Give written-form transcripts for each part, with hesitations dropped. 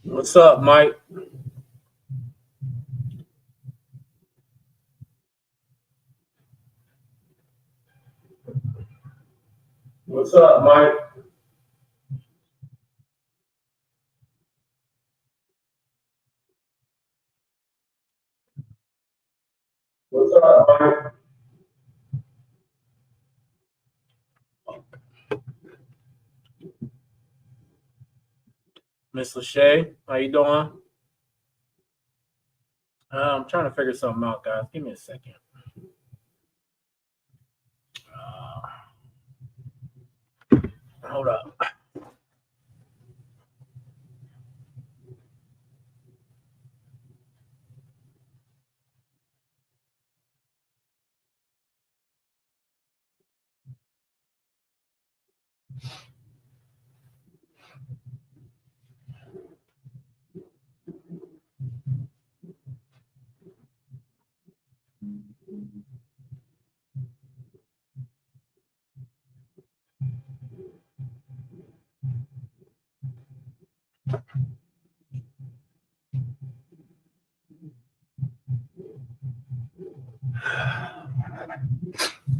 What's up, Mike? What's up, Mike? What's up, Mike? Miss Lachey, how you doing? I'm trying to figure something out, guys. Give me a second. Hold up.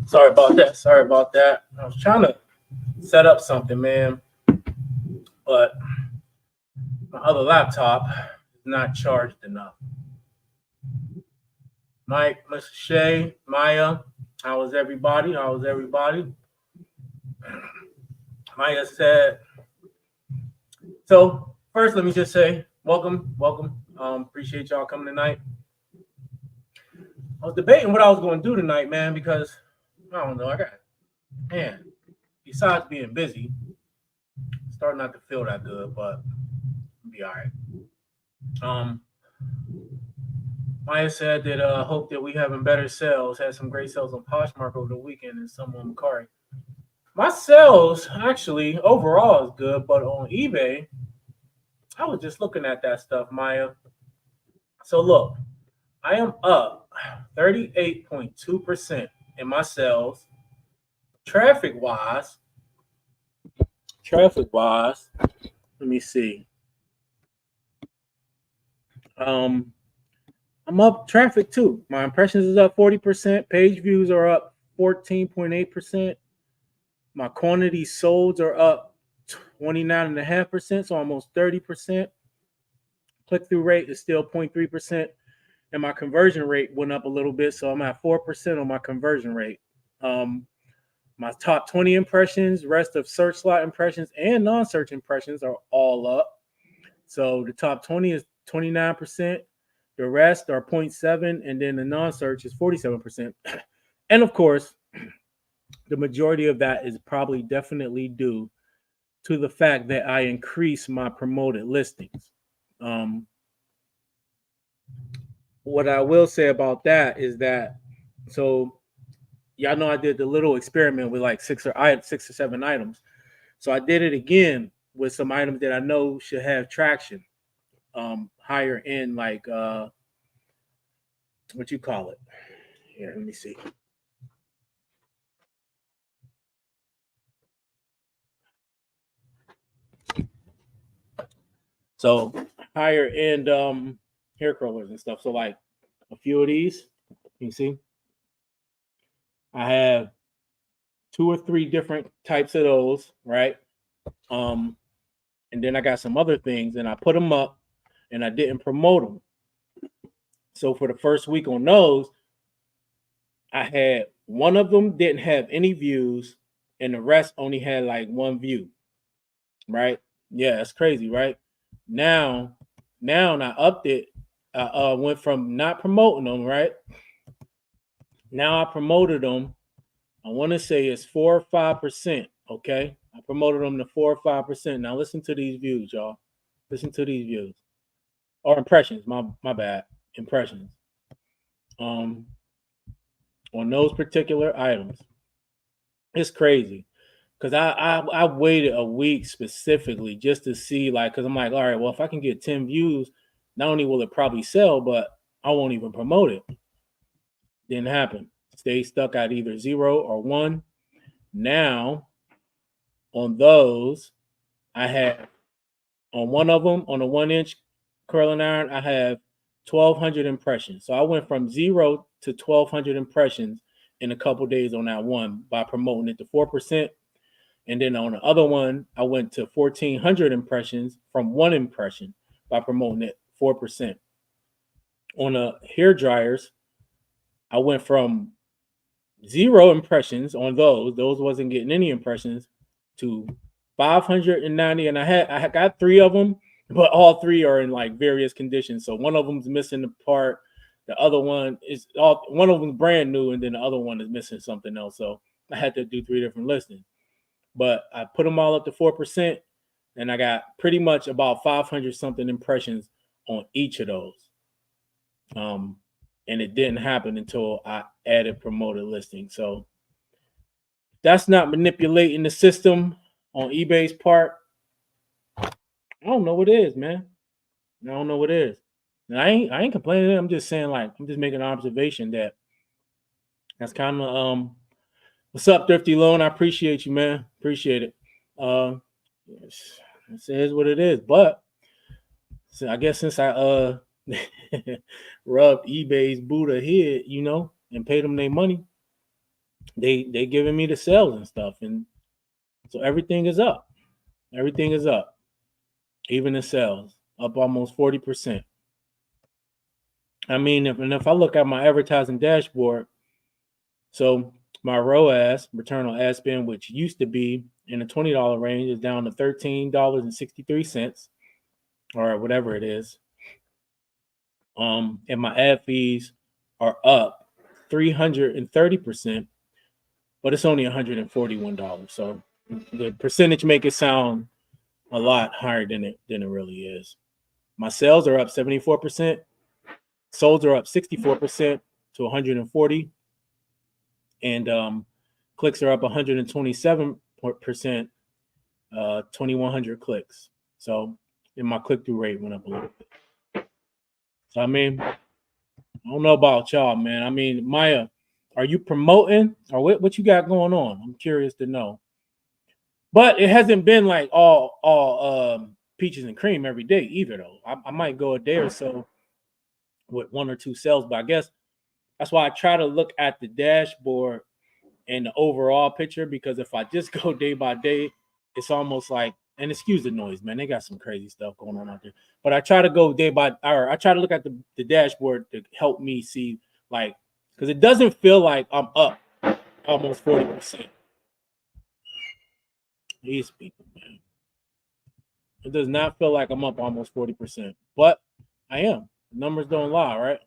Sorry about that. Sorry about that. I was trying to set up something, man, but my other laptop is not charged enough. Mike, Miss Lachey, Maya, how was everybody? How was everybody? Maya said, so first, let me just say, welcome, welcome. Appreciate y'all coming tonight. I was debating what I was going to do tonight, man, because I don't know. Man, besides being busy, starting not to feel that good, but I'll be all right. Maya said that hope that we having better sales. Had some great sales on Poshmark over the weekend and some on Macari. My sales actually overall is good, but on eBay, I was just looking at that stuff, Maya. So look, I am up 38.2% in my sales. Traffic wise, let me see. I'm up traffic too. My impressions is up 40%. Page views are up 14.8%. My quantity solds are up 29.5%, so almost 30%. Click-through rate is still 0.3%. And my conversion rate went up a little bit, so I'm at 4% on my conversion rate. My top 20 impressions, rest of search slot impressions, and non-search impressions are all up. So the top 20 is 29%. The rest are 0.7, and then the non-search is 47%. And of course, the majority of that is probably definitely due to the fact that I increase my promoted listings. What I will say about that is that, so y'all know I did the little experiment with like six or seven items. So I did it again with some items that I know should have traction, higher in like what you call it. Here, let me see. So higher end hair curlers and stuff. So like a few of these, you see, I have 2 or 3 different types of those, right? And then I got some other things, and I put them up, and I didn't promote them. So for the first week on those, I had one of them didn't have any views, and the rest only had like 1 view, right? Yeah, that's crazy, right? Now I upped it. I went from not promoting them, right? Now I promoted them. I want to say it's 4 or 5%. Okay, I promoted them to 4 or 5%. Now listen to these views, y'all. Listen to these views or impressions. My bad, impressions. Um, on those particular items, it's crazy because I waited a week specifically just to see like because I'm like, all right, well if I can get 10 views, not only will it probably sell, but I won't even promote it. Didn't happen. Stay stuck at either 0 or 1. Now on those, I have on one of them on a 1 inch curling iron, I have 1,200 impressions. So I went from 0 to 1,200 impressions in a couple days on that one by promoting it to 4%. And then on the other one, I went to 1,400 impressions from one impression by promoting it 4%. On the hair dryers, I went from 0 impressions on those wasn't getting any impressions, to 590. And I got 3 of them, but all 3 are in like various conditions. So one of them's missing the part, the other one is one of them's brand new, and then the other one is missing something else. So I had to do 3 different listings. But I put them all up to 4%, and I got pretty much about 500 something impressions on each of those. And it didn't happen until I added promoted listings. So that's not manipulating the system on eBay's part. I don't know what it is, man. I don't know what it is. And I ain't complaining. I'm just saying, like, I'm just making an observation that's kind of what's up, Thrifty Loan? I appreciate you, man. Appreciate it. It is what it is. But so I guess since I rubbed eBay's Buddha head, and paid them their money, they giving me the sales and stuff, and so everything is up. Everything is up. Even the sales up almost 40%. I mean, if I look at my advertising dashboard, so my ROAS, return on ad spend, which used to be in the $20 range, is down to $13.63, or whatever it is. And my ad fees are up 330%, but it's only $141. So the percentage make it sound a lot higher than it really is. My sales are up 74%. Solds are up 64% to 140, and clicks are up 127%, 2,100 clicks. So, and my click-through rate went up a little bit. So, I mean, I don't know about y'all, man. I mean, Maya, are you promoting, or what you got going on? I'm curious to know. But it hasn't been like all peaches and cream every day either, though. I might go a day or so with 1 or 2 sales, but I guess that's why I try to look at the dashboard and the overall picture, because if I just go day by day, it's almost like, and excuse the noise, man, they got some crazy stuff going on out there. But I try to go I try to look at the dashboard to help me see, like, because it doesn't feel like I'm up almost 40%. These people, man. It does not feel like I'm up almost 40%, but I am. The numbers don't lie, right?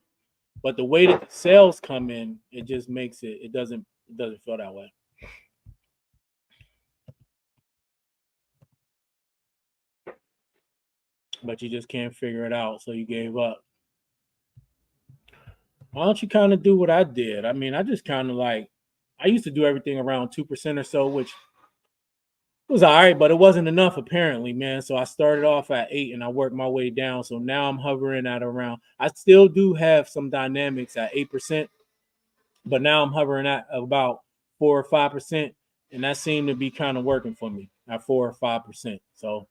But the way that the sales come in, it just makes it doesn't feel that way. But you just can't figure it out, so you gave up. Why don't you kind of do what I did? I mean, I just kind of I used to do everything around 2% or so, which was all right, but it wasn't enough apparently, man. So I started off at 8 and I worked my way down. So now I'm hovering at around, I still do have some dynamics at 8%, but now I'm hovering at about 4 or 5%. And that seemed to be kind of working for me at 4 or 5%. So,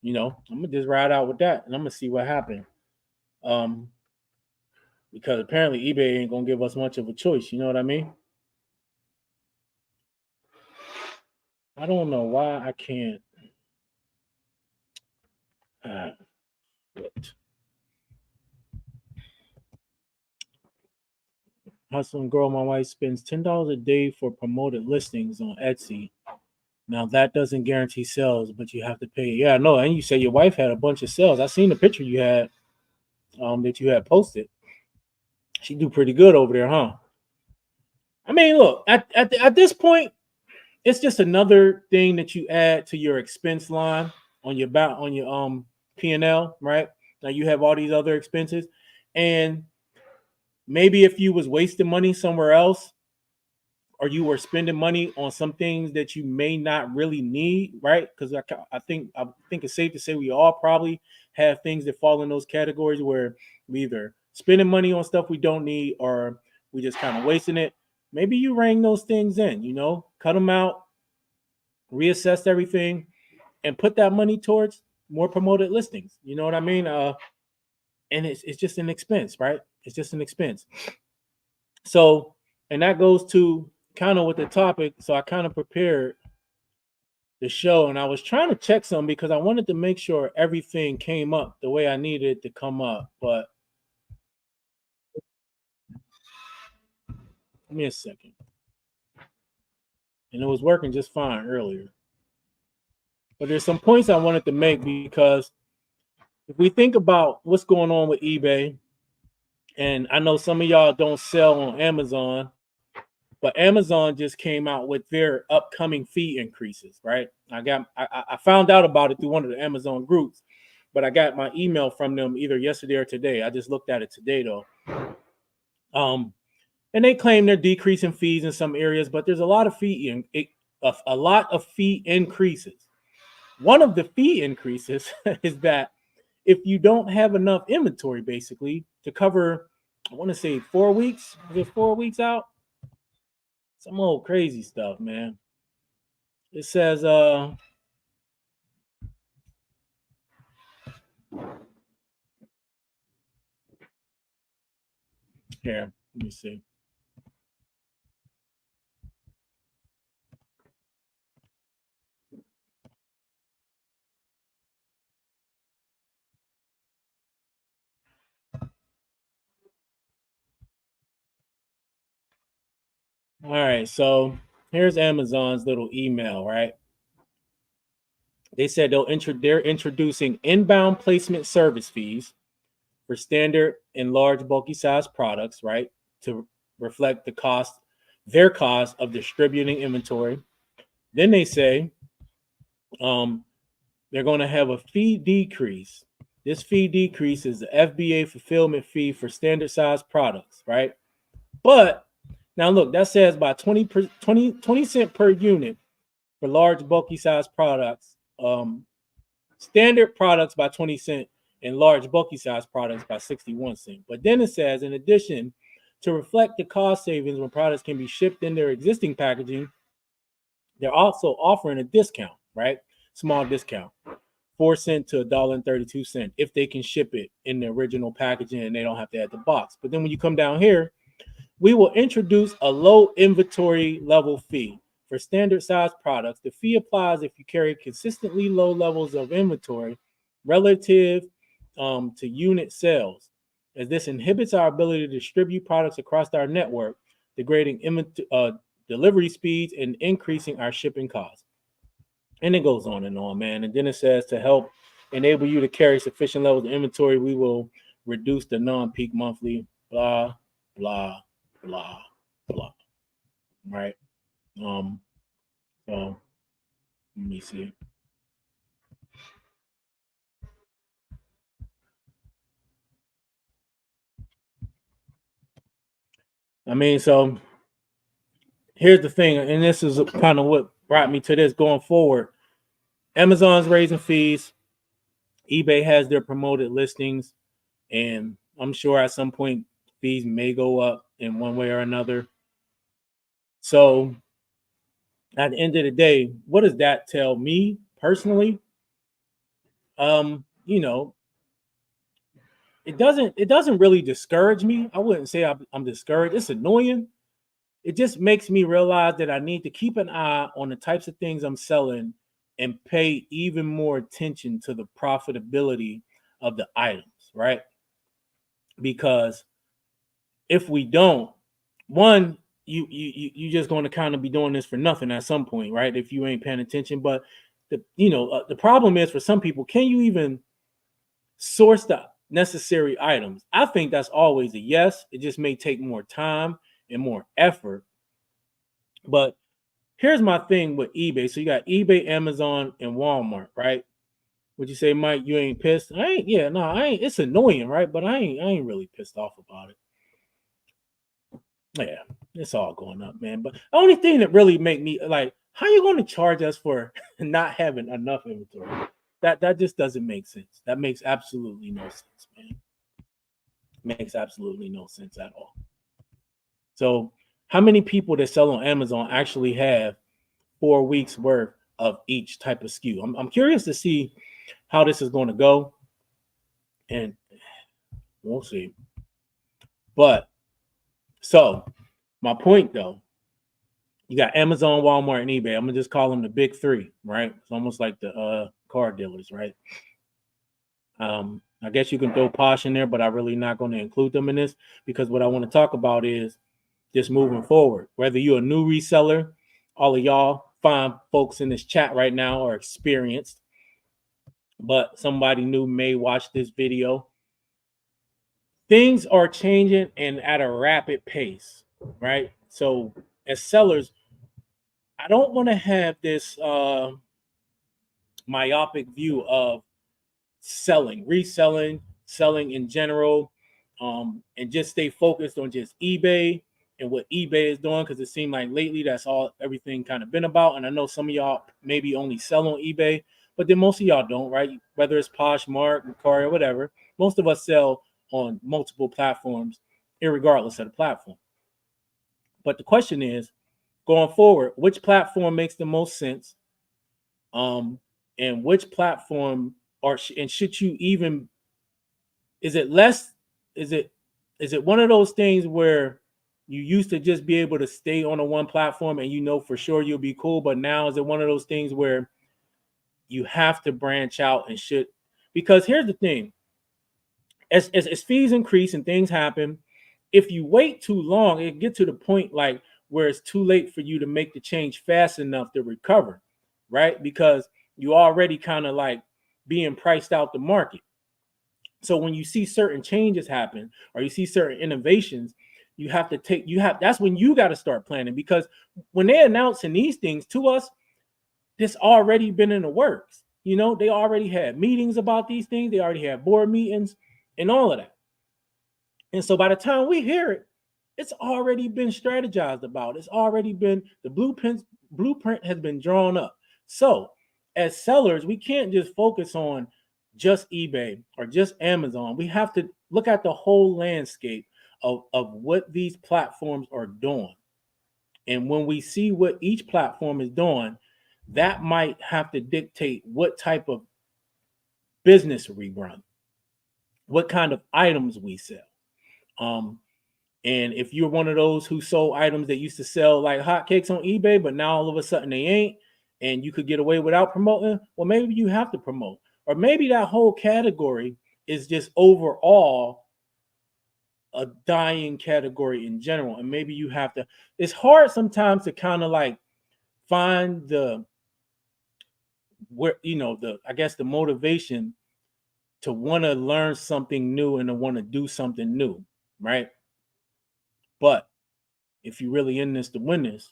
I'm gonna just ride out with that and I'm gonna see what happens. Because apparently eBay ain't gonna give us much of a choice, you know what I mean? I don't know why I can't. Hustle and Girl, my wife spends $10 a day for promoted listings on Etsy. Now that doesn't guarantee sales, but you have to pay. Yeah, no, and you say your wife had a bunch of sales. I seen the picture you had, that you had posted. She do pretty good over there, huh? I mean, look, at this point, it's just another thing that you add to your expense line on your P&L, right? Now you have all these other expenses, and maybe if you was wasting money somewhere else, or you were spending money on some things that you may not really need, right? Because I think it's safe to say we all probably have things that fall in those categories where we either spending money on stuff we don't need, or we just kind of wasting it. maybe you rein those things in, cut them out, reassess everything, and put that money towards more promoted listings. You know what I mean? And it's just an expense, right? It's just an expense. So, and that goes to kind of with the topic. So I kind of prepared the show, and I was trying to check some because I wanted to make sure everything came up the way I needed it to come up. But give me a second. And it was working just fine earlier. But there's some points I wanted to make because if we think about what's going on with eBay, and I know some of y'all don't sell on Amazon, but Amazon just came out with their upcoming fee increases, right? I found out about it through one of the Amazon groups, but I got my email from them either yesterday or today. I just looked at it today though. And they claim they're decreasing fees in some areas, but there's a lot of a lot of fee increases. One of the fee increases is that if you don't have enough inventory, basically to cover, I want to say 4 weeks. Is it 4 weeks out? Some old crazy stuff, man. It says, here, let me see. All right, so here's Amazon's little email, right? They said they're introducing inbound placement service fees for standard and large bulky size products, right? To reflect their cost of distributing inventory. Then they say they're going to have a fee decrease. This fee decrease is the FBA fulfillment fee for standard size products, right? But now look, that says by 20 cent per unit for large bulky size products. Standard products by 20 cent and large bulky size products by 61 cent. But then it says, in addition, to reflect the cost savings when products can be shipped in their existing packaging, they're also offering a discount, right? Small discount, 4 cent to $1.32 if they can ship it in the original packaging and they don't have to add the box. But then when you come down here, we will introduce a low inventory level fee. For standard size products, the fee applies if you carry consistently low levels of inventory relative to unit sales, as this inhibits our ability to distribute products across our network, degrading delivery speeds and increasing our shipping costs. And it goes on, man. And then it says to help enable you to carry sufficient levels of inventory, we will reduce the non-peak monthly, blah, blah, blah, blah. Right. So let me see. I mean, so here's the thing, and this is kind of what brought me to this going forward. Amazon's raising fees, eBay has their promoted listings, and I'm sure at some point fees may go up in one way or another. So at the end of the day, what does that tell me personally? You know, it doesn't really discourage me. I wouldn't say I'm discouraged. It's annoying. It just makes me realize that I need to keep an eye on the types of things I'm selling and pay even more attention to the profitability of the items, right? Because if we don't, one, you just going to kind of be doing this for nothing at some point, right? If you ain't paying attention. But the problem is for some people, can you even source the necessary items? I think that's always a yes. It just may take more time and more effort. But here's my thing with eBay. So you got eBay, Amazon, and Walmart, right? Would you say, Mike, you ain't pissed? I ain't. Yeah, no, I ain't. It's annoying, right? But I ain't really pissed off about it. Yeah, it's all going up, man. But the only thing that really make me like, how you going to charge us for not having enough inventory? That just doesn't make sense. That makes absolutely no sense, man. Makes absolutely no sense at all. So How many people that sell on Amazon actually have 4 weeks worth of each type of SKU? I'm curious to see how this is going to go, and we'll see. But so my point though, you got Amazon, Walmart, and eBay. I'm gonna just call them the big three, right? It's almost like the car dealers, right? I guess you can throw Posh in there, but I'm really not going to include them in this because what I want to talk about is just moving forward. Whether you're a new reseller, all of y'all fine folks in this chat right now are experienced, but somebody new may watch this video. Things are changing and at a rapid pace, right? So as sellers, I don't want to have this myopic view of selling, reselling, selling in general, and just stay focused on just eBay and what eBay is doing, because it seemed like lately that's all everything kind of been about. And I know some of y'all maybe only sell on eBay, but then most of y'all don't, right? Whether it's Poshmark, Mercari, or whatever, most of us sell on multiple platforms, irregardless of the platform. But the question is, going forward, which platform makes the most sense? And which platform and should you even, is it one of those things where you used to just be able to stay on a one platform and you know for sure you'll be cool, but now is it one of those things where you have to branch out and should? Because here's the thing, as fees increase and things happen, if you wait too long, it get to the point like where it's too late for you to make the change fast enough to recover, right? Because you already kind of like being priced out the market. So when you see certain changes happen or you see certain innovations, that's when you got to start planning, because when they're announcing these things to us, this already been in the works. You know, they already had meetings about these things. They already had board meetings and all of that. And so by the time we hear it, it's already been strategized about. It's already been, the blueprint has been drawn up. So as sellers, we can't just focus on just eBay or just Amazon. We have to look at the whole landscape of what these platforms are doing. And when we see what each platform is doing, that might have to dictate what type of business we run, what kind of items we sell. And if you're one of those who sold items that used to sell like hotcakes on eBay, but now all of a sudden they ain't, and you could get away without promoting, well, maybe you have to promote. Or maybe that whole category is just overall a dying category in general. And maybe you have to, it's hard sometimes to kind of like find the I guess the motivation to want to learn something new and to want to do something new, right? But if you're really in this to win this,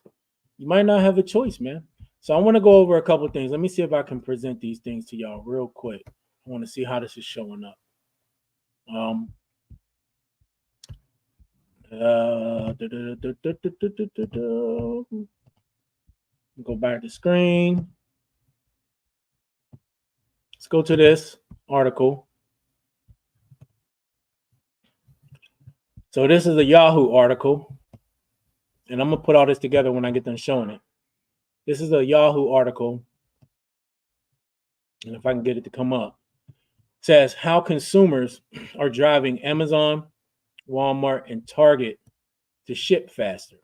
you might not have a choice, man. So I want to go over a couple of things. Let me see if I can present these things to y'all real quick. I want to see how this is showing up. Go back to screen. Let's go to this article. So this is a Yahoo article, and I'm gonna put all this together when I get done showing it. This is a Yahoo article, and if I can get it to come up, it says how consumers are driving Amazon, Walmart, and Target to ship faster.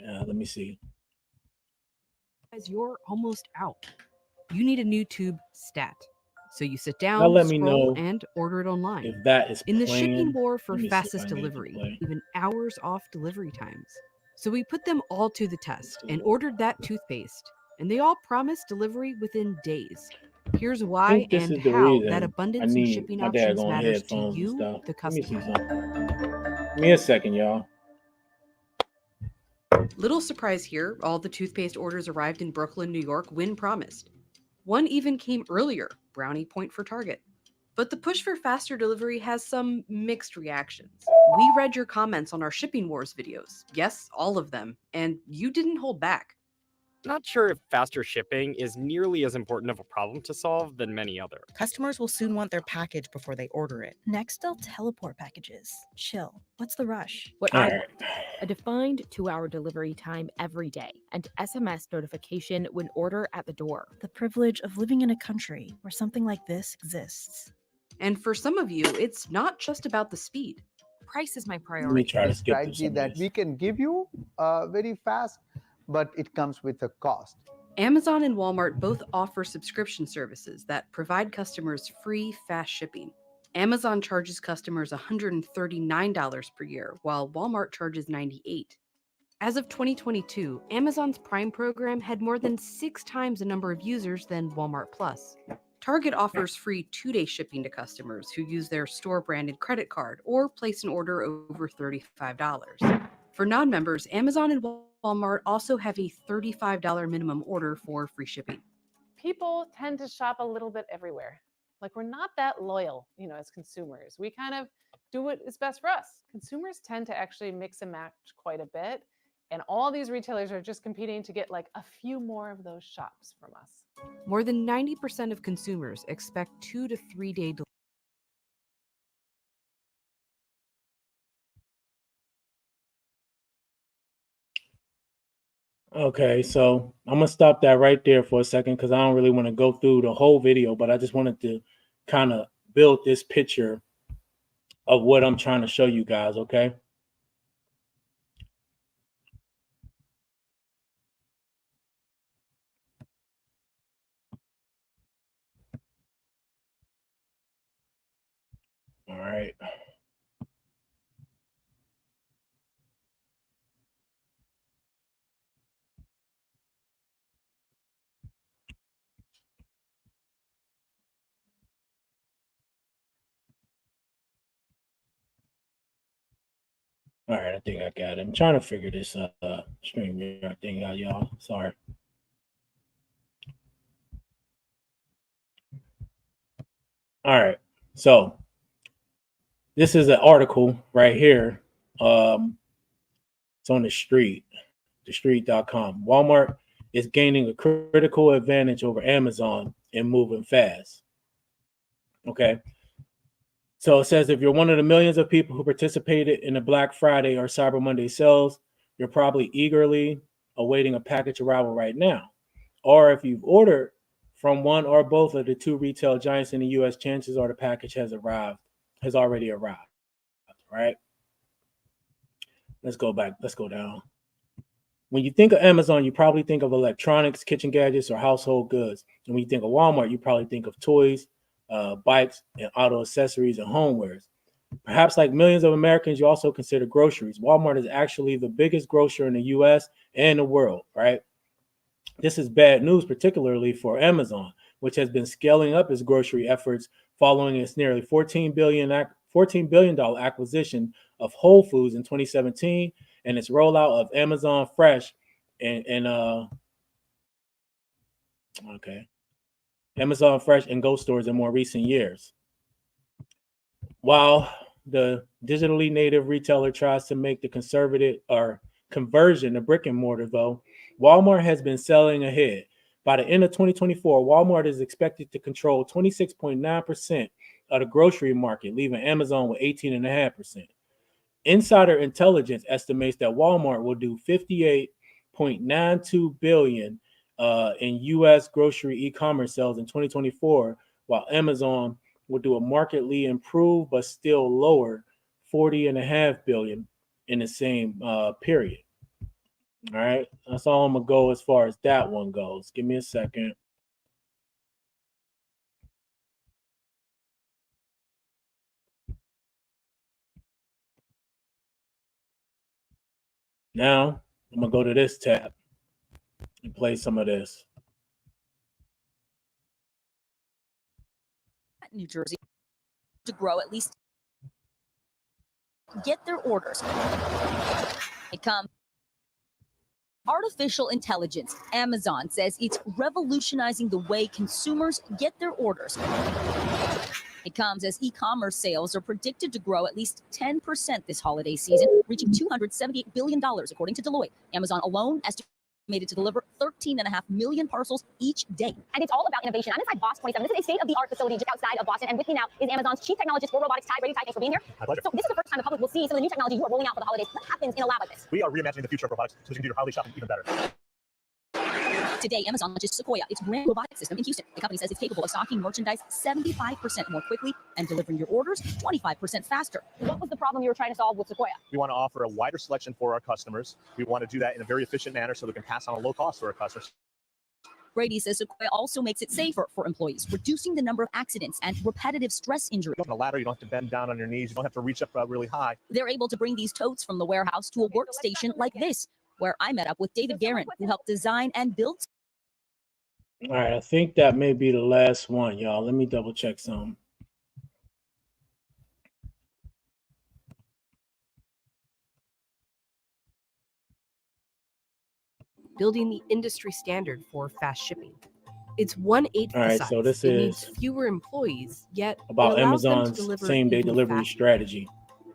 Let me see. As you're almost out, you need a new tube stat. So you sit down, scroll, and order it online. If that is in the shipping war for fastest delivery, even hours off delivery times. So we put them all to the test and ordered that toothpaste, and they all promised delivery within days. Here's why and how that abundance in shipping options matters to you, the customer. Give me a second, y'all. Little surprise here, all the toothpaste orders arrived in Brooklyn, New York when promised. One even came earlier, brownie point for Target. But the push for faster delivery has some mixed reactions. We read your comments on our Shipping Wars videos. Yes, all of them. And you didn't hold back. not sure if faster shipping is nearly as important of a problem to solve than many other. Customers will soon want their package before they order it. Next, they'll teleport packages. Chill. What's the rush? What All I right. want, a defined 2-hour delivery time every day and SMS notification when order at the door. The privilege of living in a country where something like this exists. And for some of you, it's not just about the speed. Price is my Let me priority. try to skip through strategy some of that this. we can give you very fast, but it comes with a cost. Amazon and Walmart both offer subscription services that provide customers free, fast shipping. Amazon charges customers $139 per year, while Walmart charges $98. As of 2022, Amazon's Prime program had more than 6 times the number of users than Walmart Plus. Target offers free 2-day shipping to customers who use their store-branded credit card or place an order over $35. For non-members, Amazon and Walmart also have a $35 minimum order for free shipping. People tend to shop a little bit everywhere. Like, we're not that loyal, as consumers. We kind of do what is best for us. Consumers tend to actually mix and match quite a bit. And all these retailers are just competing to get like a few more of those shops from us. More than 90% of consumers expect 2 to 3 day delivery. Okay, so I'm gonna stop that right there for a second because I don't really want to go through the whole video, but I just wanted to kind of build this picture of what I'm trying to show you guys, okay? All right. All right, I think I got it. I'm trying to figure this stream thing out, y'all. Sorry. All right, so this is an article right here. It's on thestreet.com. Walmart is gaining a critical advantage over Amazon and moving fast. Okay. So it says if you're one of the millions of people who participated in the Black Friday or Cyber Monday sales, you're probably eagerly awaiting a package arrival right now. Or if you've ordered from one or both of the two retail giants in the US, chances are the package has already arrived. Right? Let's go back. Let's go down. When you think of Amazon, you probably think of electronics, kitchen gadgets, or household goods. And when you think of Walmart, you probably think of toys, bikes, and auto accessories and homewares. Perhaps like millions of Americans, you also consider groceries. Walmart is actually the biggest grocer in the US and the world, right? This is bad news, particularly for Amazon, which has been scaling up its grocery efforts following its nearly $14 billion acquisition of Whole Foods in 2017 and its rollout of Amazon Fresh Amazon Fresh and Go stores in more recent years. While the digitally native retailer tries to make the conversion to brick and mortar, though, Walmart has been selling ahead. By the end of 2024, Walmart is expected to control 26.9% of the grocery market, leaving Amazon with 18.5%. Insider intelligence estimates that Walmart will do $58.92 billion in U.S. grocery e-commerce sales in 2024, while Amazon will do a markedly improved but still lower $40.5 billion in the same period. All right, that's all I'm gonna go as far as that one goes. Give me a second. Now I'm gonna go to this tab and play some of this. New Jersey to grow at least get their orders. It comes artificial intelligence. Amazon says it's revolutionizing the way consumers get their orders. It comes as e-commerce sales are predicted to grow at least 10% this holiday season, reaching $278 billion, according to Deloitte. Amazon alone estimates estimated to deliver 13.5 million parcels each day. And it's all about innovation. I'm inside Boss 27. This is a state-of-the-art facility just outside of Boston. And with me now is Amazon's chief technologist for robotics, Ty. Ready, Ty? Thanks for being here. My pleasure. So this is the first time the public will see some of the new technology you are rolling out for the holidays. What happens in a lab like this? We are reimagining the future of robotics so we can do your holiday shopping even better. Today, Amazon launches Sequoia, its brand robotic system in Houston. The company says it's capable of stocking merchandise 75% more quickly and delivering your orders 25% faster. What was the problem you were trying to solve with Sequoia? We want to offer a wider selection for our customers. We want to do that in a very efficient manner so we can pass on a low cost to our customers. Brady says Sequoia also makes it safer for employees, reducing the number of accidents and repetitive stress injuries. On a ladder, you don't have to bend down on your knees. You don't have to reach up really high. They're able to bring these totes from the warehouse to a workstation like this, where I met up with David Guerin, who helped design and build. All right, I think that may be the last one, y'all. Let me double check some. Building the industry standard for fast shipping. It's 1/8 All the right, size. so this It is needs fewer employees, yet about it allows them to Amazon's deliver same-day even delivery faster. strategy.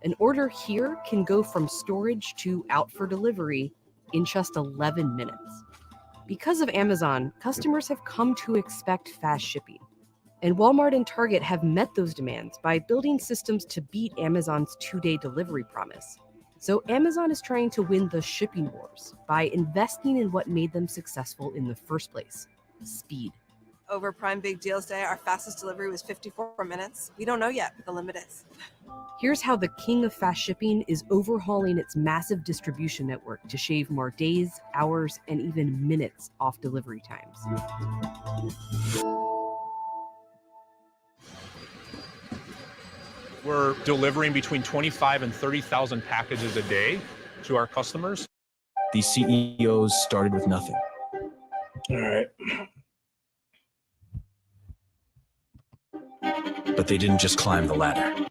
An order here can go from storage to out for delivery in just 11 minutes. Because of Amazon, customers have come to expect fast shipping. And Walmart and Target have met those demands by building systems to beat Amazon's 2-day delivery promise. So Amazon is trying to win the shipping wars by investing in what made them successful in the first place: speed. Over Prime Big Deals Day, our fastest delivery was 54 minutes. We don't know yet what the limit is. Here's how the king of fast shipping is overhauling its massive distribution network to shave more days, hours, and even minutes off delivery times. We're delivering between 25 and 30,000 packages a day to our customers. These CEOs started with nothing. All right. But they didn't just climb the ladder.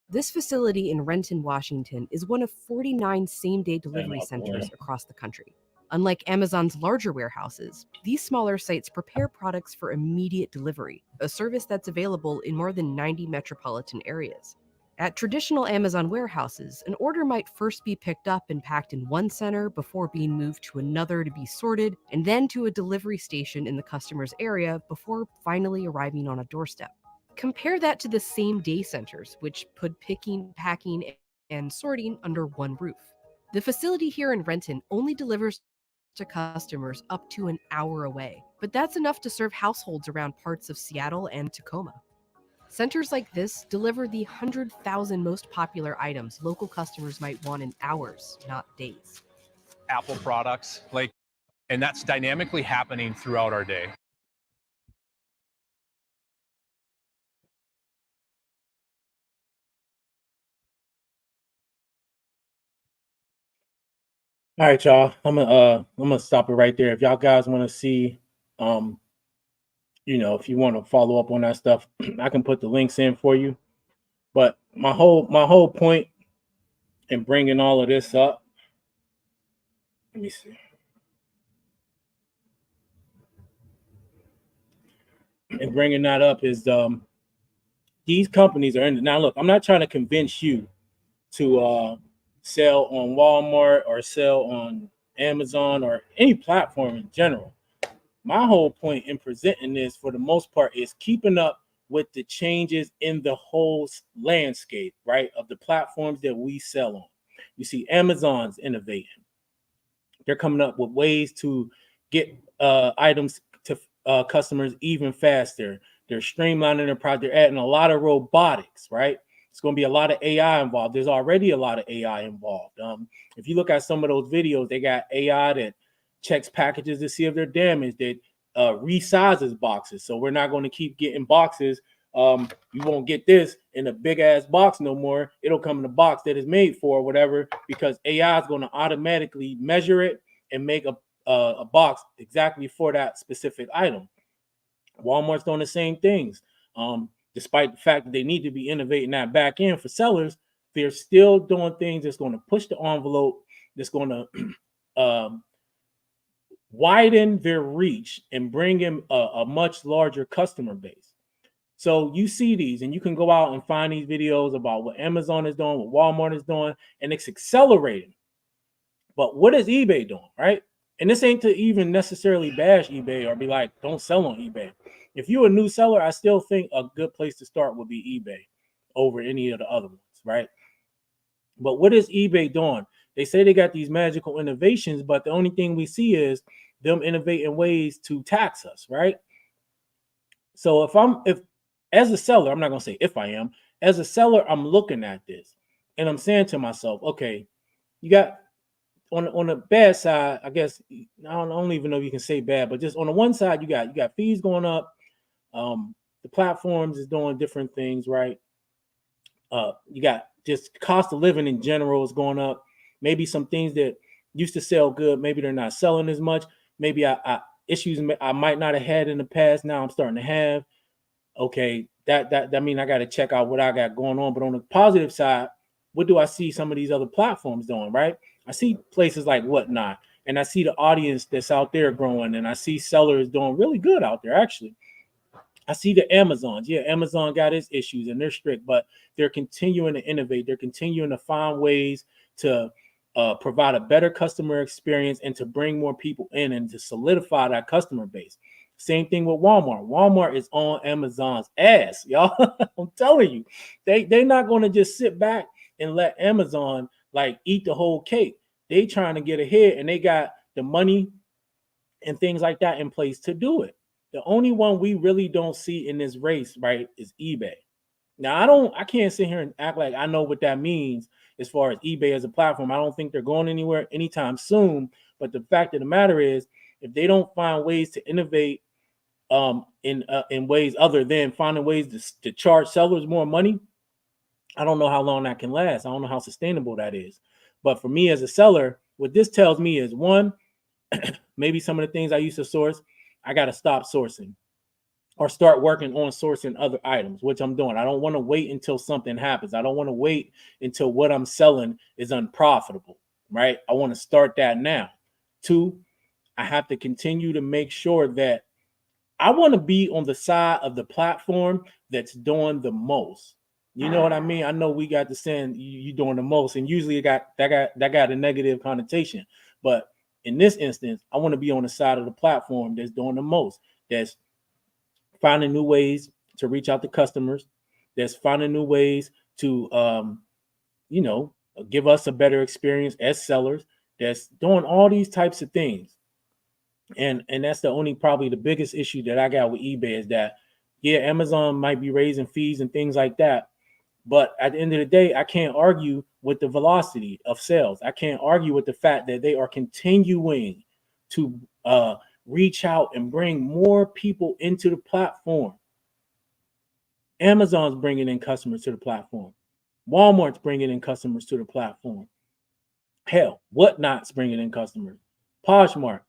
This facility in Renton, Washington is one of 49 same-day delivery centers across the country. Unlike Amazon's larger warehouses, these smaller sites prepare products for immediate delivery, a service that's available in more than 90 metropolitan areas. At traditional Amazon warehouses, an order might first be picked up and packed in one center before being moved to another to be sorted, and then to a delivery station in the customer's area before finally arriving on a doorstep. Compare that to the same-day centers, which put picking, packing, and sorting under one roof. The facility here in Renton only delivers to customers up to an hour away, but that's enough to serve households around parts of Seattle and Tacoma. Centers like this deliver the 100,000 most popular items local customers might want in hours, not days. Apple products, and that's dynamically happening throughout our day. All right, y'all. I'm gonna stop it right there. If y'all guys want to see, if you want to follow up on that stuff, I can put the links in for you. But my whole point in bringing all of this up, let me see. And bringing that up is these companies are in. Now, look, I'm not trying to convince you to sell on Walmart or sell on Amazon or any platform in general. My whole point in presenting this, for the most part, is keeping up with the changes in the whole landscape, right, of the platforms that we sell on. You see, Amazon's innovating. They're coming up with ways to get items to customers even faster. They're streamlining their product. They're adding a lot of robotics, right? It's going to be a lot of AI involved. There's already a lot of AI involved. If you look at some of those videos, they got AI that checks packages to see if they're damaged, that resizes boxes. So we're not going to keep getting boxes. You won't get this in a big ass box no more. It'll come in a box that is made for whatever, because AI is going to automatically measure it and make a box exactly for that specific item. Walmart's doing the same things. Despite the fact that they need to be innovating that back end for sellers, they're still doing things that's going to push the envelope, that's going to widen their reach and bring in a much larger customer base. So you see these, and you can go out and find these videos about what Amazon is doing, what Walmart is doing, and it's accelerating. But what is eBay doing, right? And this ain't to even necessarily bash eBay or be like, don't sell on eBay. If you're a new seller, I still think a good place to start would be eBay over any of the other ones, right? But what is eBay doing? They say they got these magical innovations, but the only thing we see is them innovating ways to tax us, right? So if as a seller, I'm not gonna say if I am, as a seller, I'm looking at this and I'm saying to myself, okay, you got on the bad side, I guess I don't even know if you can say bad, but just on the one side, you got fees going up. The platforms is doing different things, right? You got just cost of living in general is going up. Maybe some things that used to sell good, maybe they're not selling as much. Maybe I issues I might not have had in the past, now I'm starting to have. Okay, that mean I got to check out what I got going on. But on the positive side, what do I see some of these other platforms doing, right? I see places like Whatnot, and I see the audience that's out there growing, and I see sellers doing really good out there, actually. I see the Amazons. Yeah, Amazon got its issues and they're strict, but they're continuing to innovate. They're continuing to find ways to provide a better customer experience and to bring more people in and to solidify that customer base. Same thing with Walmart. Walmart is on Amazon's ass, y'all. I'm telling you, they're not going to just sit back and let Amazon like eat the whole cake. They trying to get ahead and they got the money and things like that in place to do it. The only one we really don't see in this race, right, is eBay. Now, I can't sit here and act like I know what that means as far as eBay as a platform. I don't think they're going anywhere anytime soon. But the fact of the matter is, if they don't find ways to innovate in ways other than finding ways to charge sellers more money, I don't know how long that can last. I don't know how sustainable that is. But for me as a seller, what this tells me is, one, maybe some of the things I used to source, I got to stop sourcing or start working on sourcing other items, which I'm doing. I don't want to wait until something happens. I don't want to wait until what I'm selling is unprofitable, right? I want to start that now. Two, I have to continue to make sure that I want to be on the side of the platform that's doing the most. You know what I mean? I know we got the saying you doing the most, and usually it got a negative connotation. But in this instance, I want to be on the side of the platform that's doing the most, that's finding new ways to reach out to customers, that's finding new ways to give us a better experience as sellers, that's doing all these types of things. And that's probably the biggest issue that I got with eBay is that, yeah, Amazon might be raising fees and things like that. But at the end of the day, I can't argue with the velocity of sales. I can't argue with the fact that they are continuing to reach out and bring more people into the platform. Amazon's bringing in customers to the platform. Walmart's bringing in customers to the platform. Hell, Whatnot's bringing in customers. Poshmark.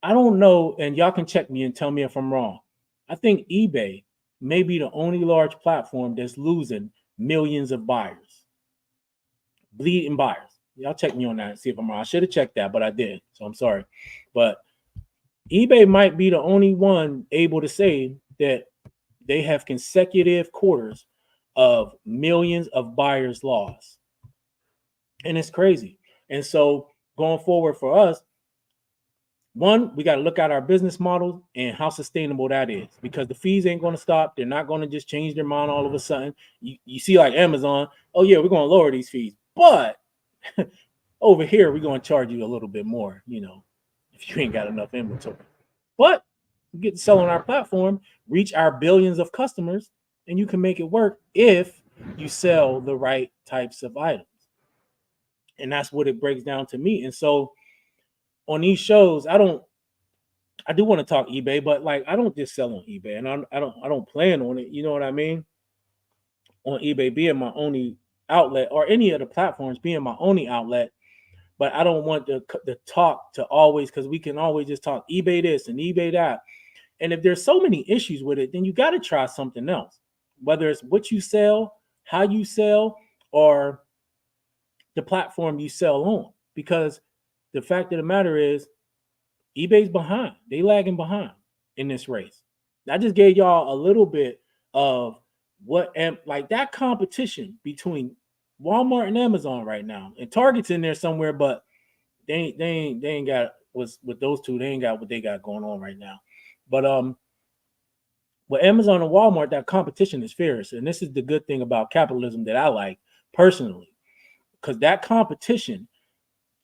I don't know, and y'all can check me and tell me if I'm wrong. I think eBay may be the only large platform that's losing millions of buyers, bleeding buyers. Y'all check me on that and see if I'm wrong. I should have checked that, but I didn't, so I'm sorry. But eBay might be the only one able to say that they have consecutive quarters of millions of buyers lost. And it's crazy. And so going forward for us, one, we got to look at our business model and how sustainable that is, because the fees ain't going to stop. They're not going to just change their mind all of a sudden. You see like Amazon, oh yeah, we're going to lower these fees. But over here, we're going to charge you a little bit more, if you ain't got enough inventory. But you get to sell on our platform, reach our billions of customers, and you can make it work if you sell the right types of items. And that's what it breaks down to me. And so on these shows, I do want to talk eBay, but like I don't just sell on eBay, and I don't plan on it. You know what I mean? On eBay being my only outlet, or any of the platforms being my only outlet, but I don't want the talk to always, because we can always just talk eBay this and eBay that. And if there's so many issues with it, then you got to try something else, whether it's what you sell, how you sell, or the platform you sell on. Because the fact of the matter is, eBay's behind. They lagging behind in this race. I just gave y'all a little bit of like that competition between Walmart and Amazon right now. And Target's in there somewhere, but they ain't got with those two. They ain't got what they got going on right now. But with Amazon and Walmart, that competition is fierce, and this is the good thing about capitalism that I like personally, because that competition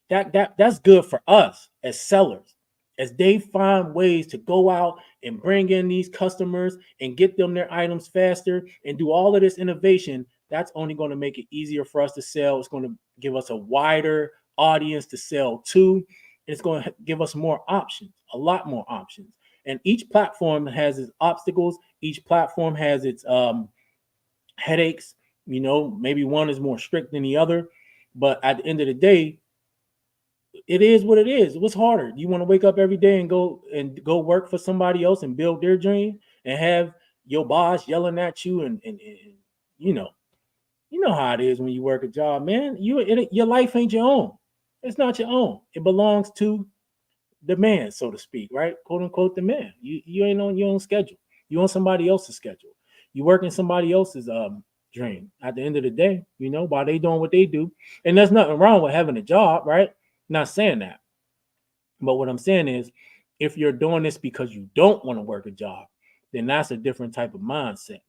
that's good for us as sellers, as they find ways to go out and bring in these customers and get them their items faster and do all of this innovation. That's only going to make it easier for us to sell. It's going to give us a wider audience to sell to. It's going to give us more options, a lot more options. And each platform has its obstacles. Each platform has its headaches. You know, maybe one is more strict than the other, but at the end of the day, it is what it is. What's harder? You want to wake up every day and go work for somebody else and build their dream and have your boss yelling at you and you know how it is when you work a job, man. Your life ain't your own. It's not your own. It belongs to the man, so to speak, right? Quote unquote the man. You ain't on your own schedule. You on somebody else's schedule. You working somebody else's dream. At the end of the day, you know, while they doing what they do, and there's nothing wrong with having a job, right? Not saying that. But what I'm saying is, if you're doing this because you don't want to work a job, then that's a different type of mindset.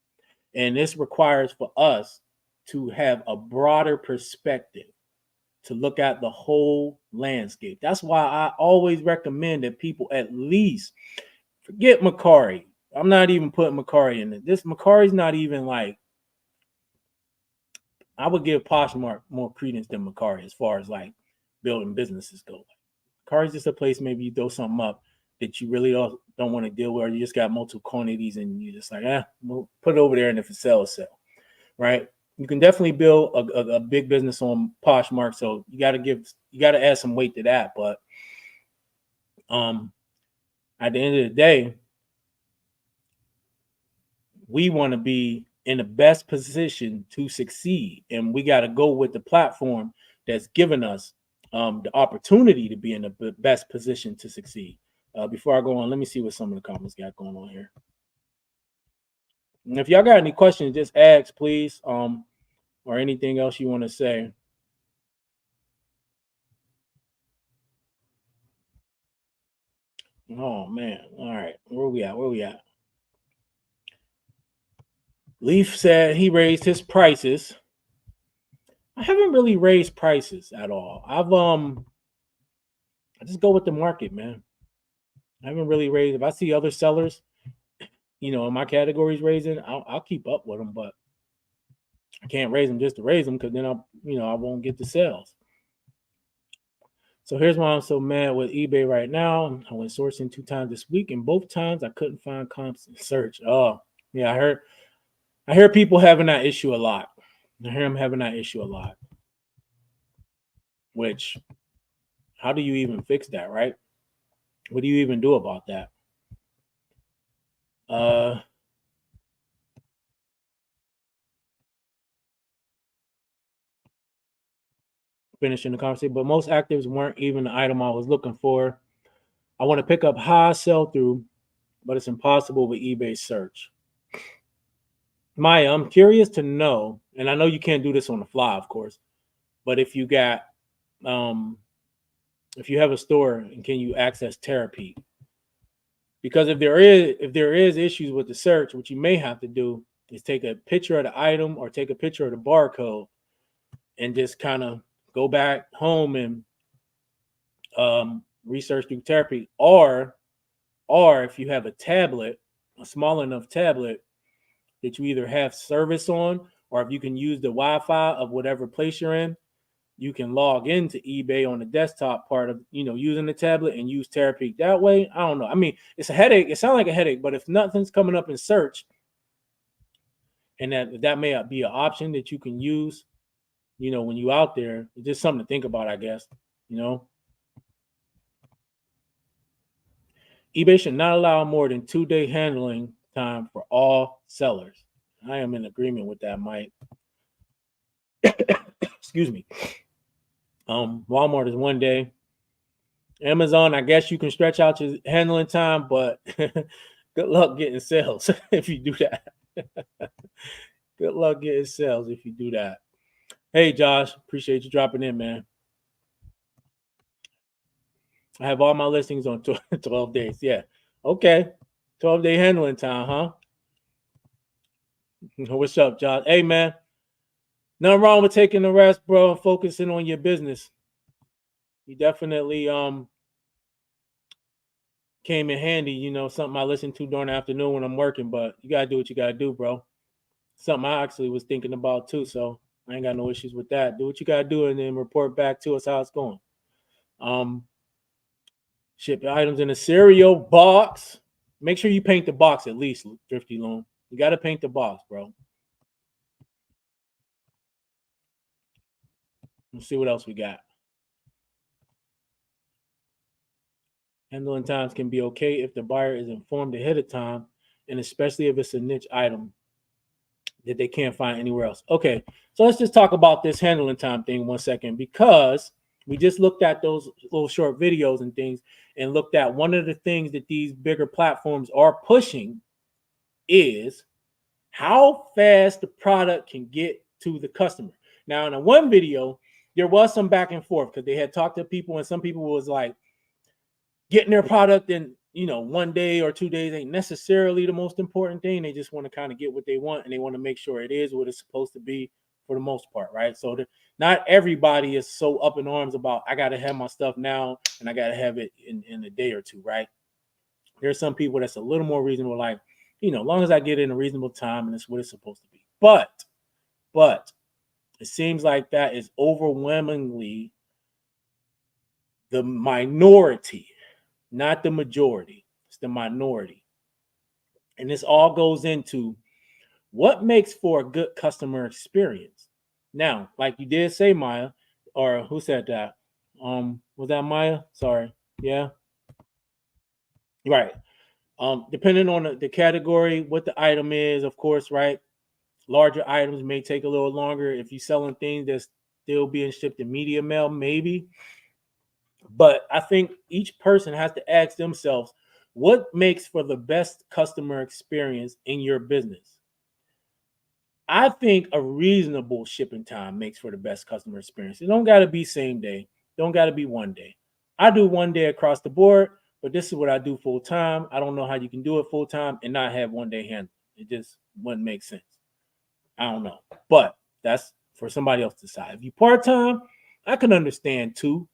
And this requires for us to have a broader perspective, to look at the whole landscape. That's why I always recommend that people at least forget Macari. I'm not even putting Macari in it. This Macari's not even like, I would give Poshmark more credence than Macari as far as like building businesses go. Macari's just a place maybe you throw something up that you really don't want to deal with, or you just got multiple quantities and you just like, we'll put it over there, and if it sells, sell. Right? You can definitely build a big business on Poshmark, so you got to add some weight to that. But at the end of the day, we want to be in the best position to succeed, and we got to go with the platform that's given us the opportunity to be in the best position to succeed. Before I go on, let me see what some of the comments got going on here. And if y'all got any questions, just ask, please, or anything else you want to say. Oh man! All right, where we at? Leaf said he raised his prices. I haven't really raised prices at all. I just go with the market, man. I haven't really raised. If I see other sellers, you know, in my categories raising, I'll keep up with them, but I can't raise them just to raise them, because then I won't get the sales. So here's why I'm so mad with eBay right now. I went sourcing 2 times this week, and both times I couldn't find comps in search. Oh, yeah, I hear people having that issue a lot. I hear them having that issue a lot. Which, how do you even fix that, right? What do you even do about that? Finishing the conversation, but most actives weren't even the item I was looking for. I want to pick up high sell through, but it's impossible with eBay search. Maya, I'm curious to know, and I know you can't do this on the fly, of course, but if you got, if you have a store, and can you access Terapeak? Because if there is issues with the search, what you may have to do is take a picture of the item or take a picture of the barcode, and just kind of go back home and research through Terapeak, or if you have a tablet, a small enough tablet that you either have service on, or if you can use the Wi-Fi of whatever place you're in, you can log into eBay on the desktop part of, using the tablet and use Terapeak that way. I don't know. I mean, it's a headache. It sounds like a headache, but if nothing's coming up in search, and that may be an option that you can use, when you out there, it's just something to think about, I guess. eBay should not allow more than 2-day handling time for all sellers. I am in agreement with that, Mike. Excuse me. Walmart is 1 day. Amazon, I guess you can stretch out your handling time, but good luck getting sales if you do that. Good luck getting sales if you do that. Hey, Josh, appreciate you dropping in, man. I have all my listings on 12 days. Yeah. Okay. 12-day handling time, huh? What's up, John? Hey, man. Nothing wrong with taking a rest, bro, and focusing on your business. You definitely came in handy, something I listen to during the afternoon when I'm working, but you gotta do what you gotta do, bro. Something I actually was thinking about too, so I ain't got no issues with that. Do what you gotta do and then report back to us how it's going. Ship your items in a cereal box. Make sure you paint the box at least, Thrifty Loan. You gotta paint the box, bro. Let's see what else we got. Handling times can be okay if the buyer is informed ahead of time, and especially if it's a niche item that they can't find anywhere else. Okay, so let's just talk about this handling time thing 1 second, because we just looked at those little short videos and things and looked at one of the things that these bigger platforms are pushing is how fast the product can get to the customer. Now, in a one video, there was some back and forth because they had talked to people and some people was like, getting their product in 1 day or 2 days ain't necessarily the most important thing. They just want to kind of get what they want, and they want to make sure it is what it's supposed to be for the most part, right? So not everybody is so up in arms about I gotta have my stuff now and I gotta have it in a day or two, right? There's some people that's a little more reasonable, like, as long as I get it in a reasonable time and it's what it's supposed to be. But it seems like that is overwhelmingly the minority, not the majority. It's the minority. And this all goes into what makes for a good customer experience. Now, like you did say, Maya, or who said that? Was that Maya? Sorry. Yeah. Right. Depending on the category, what the item is, of course, right? Larger items may take a little longer. If you're selling things that's still being shipped in media mail, maybe. But I think each person has to ask themselves, what makes for the best customer experience in your business? I think a reasonable shipping time makes for the best customer experience. It don't got to be same day. Don't got to be 1 day. I do 1 day across the board, but this is what I do full time. I don't know how you can do it full time and not have 1 day handle. It just wouldn't make sense. I don't know. But that's for somebody else to decide. If you part time, I can understand 2,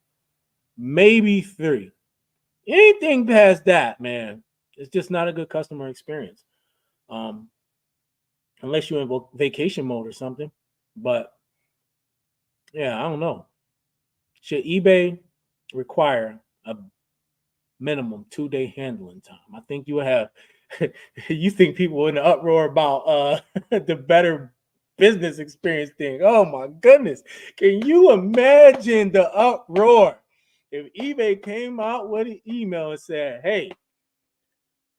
maybe 3. Anything past that, man, it's just not a good customer experience. Unless you're in vacation mode or something. But yeah, I don't know. Should eBay require a minimum 2-day handling time? I think you have. You think people in the uproar about the better business experience thing? Oh my goodness! Can you imagine the uproar if eBay came out with an email and said, "Hey,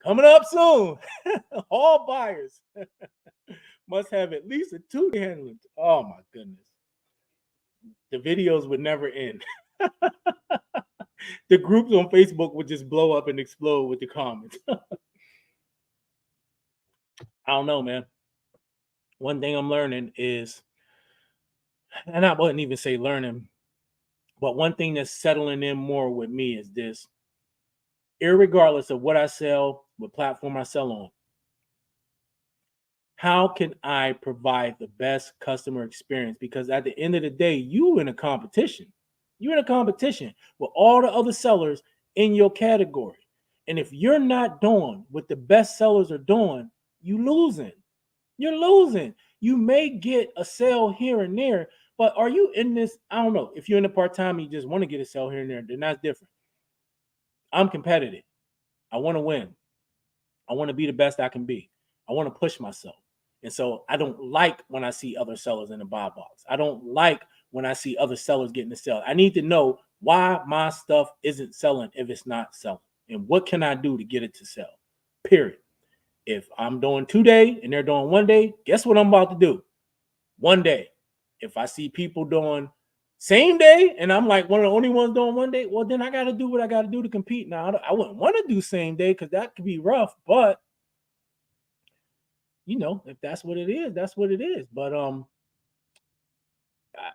coming up soon, all buyers must have at least a 2-day handling." Oh my goodness. The videos would never end. The groups on Facebook would just blow up and explode with the comments. I don't know, man. One thing I'm learning is, and I wouldn't even say learning, but one thing that's settling in more with me is this. Irregardless of what I sell, what platform I sell on, how can I provide the best customer experience? Because at the end of the day, you in a competition. You're in a competition with all the other sellers in your category. And if you're not doing what the best sellers are doing, you losing. You're losing. You may get a sale here and there, but are you in this? I don't know. If you're in a part-time, you just want to get a sale here and there, then that's different. I'm competitive. I want to win. I want to be the best I can be. I want to push myself. And so I don't like when I see other sellers in the buy box. I don't like when I see other sellers getting the sale. I need to know why my stuff isn't selling if it's not selling. And what can I do to get it to sell? Period. If I'm doing 2 day and they're doing 1 day, guess what I'm about to do? 1 day. If I see people doing same day and I'm like one of the only ones doing 1 day, well, then I got to do what I got to do to compete. Now, I wouldn't want to do same day because that could be rough, but if that's what it is, that's what it is. But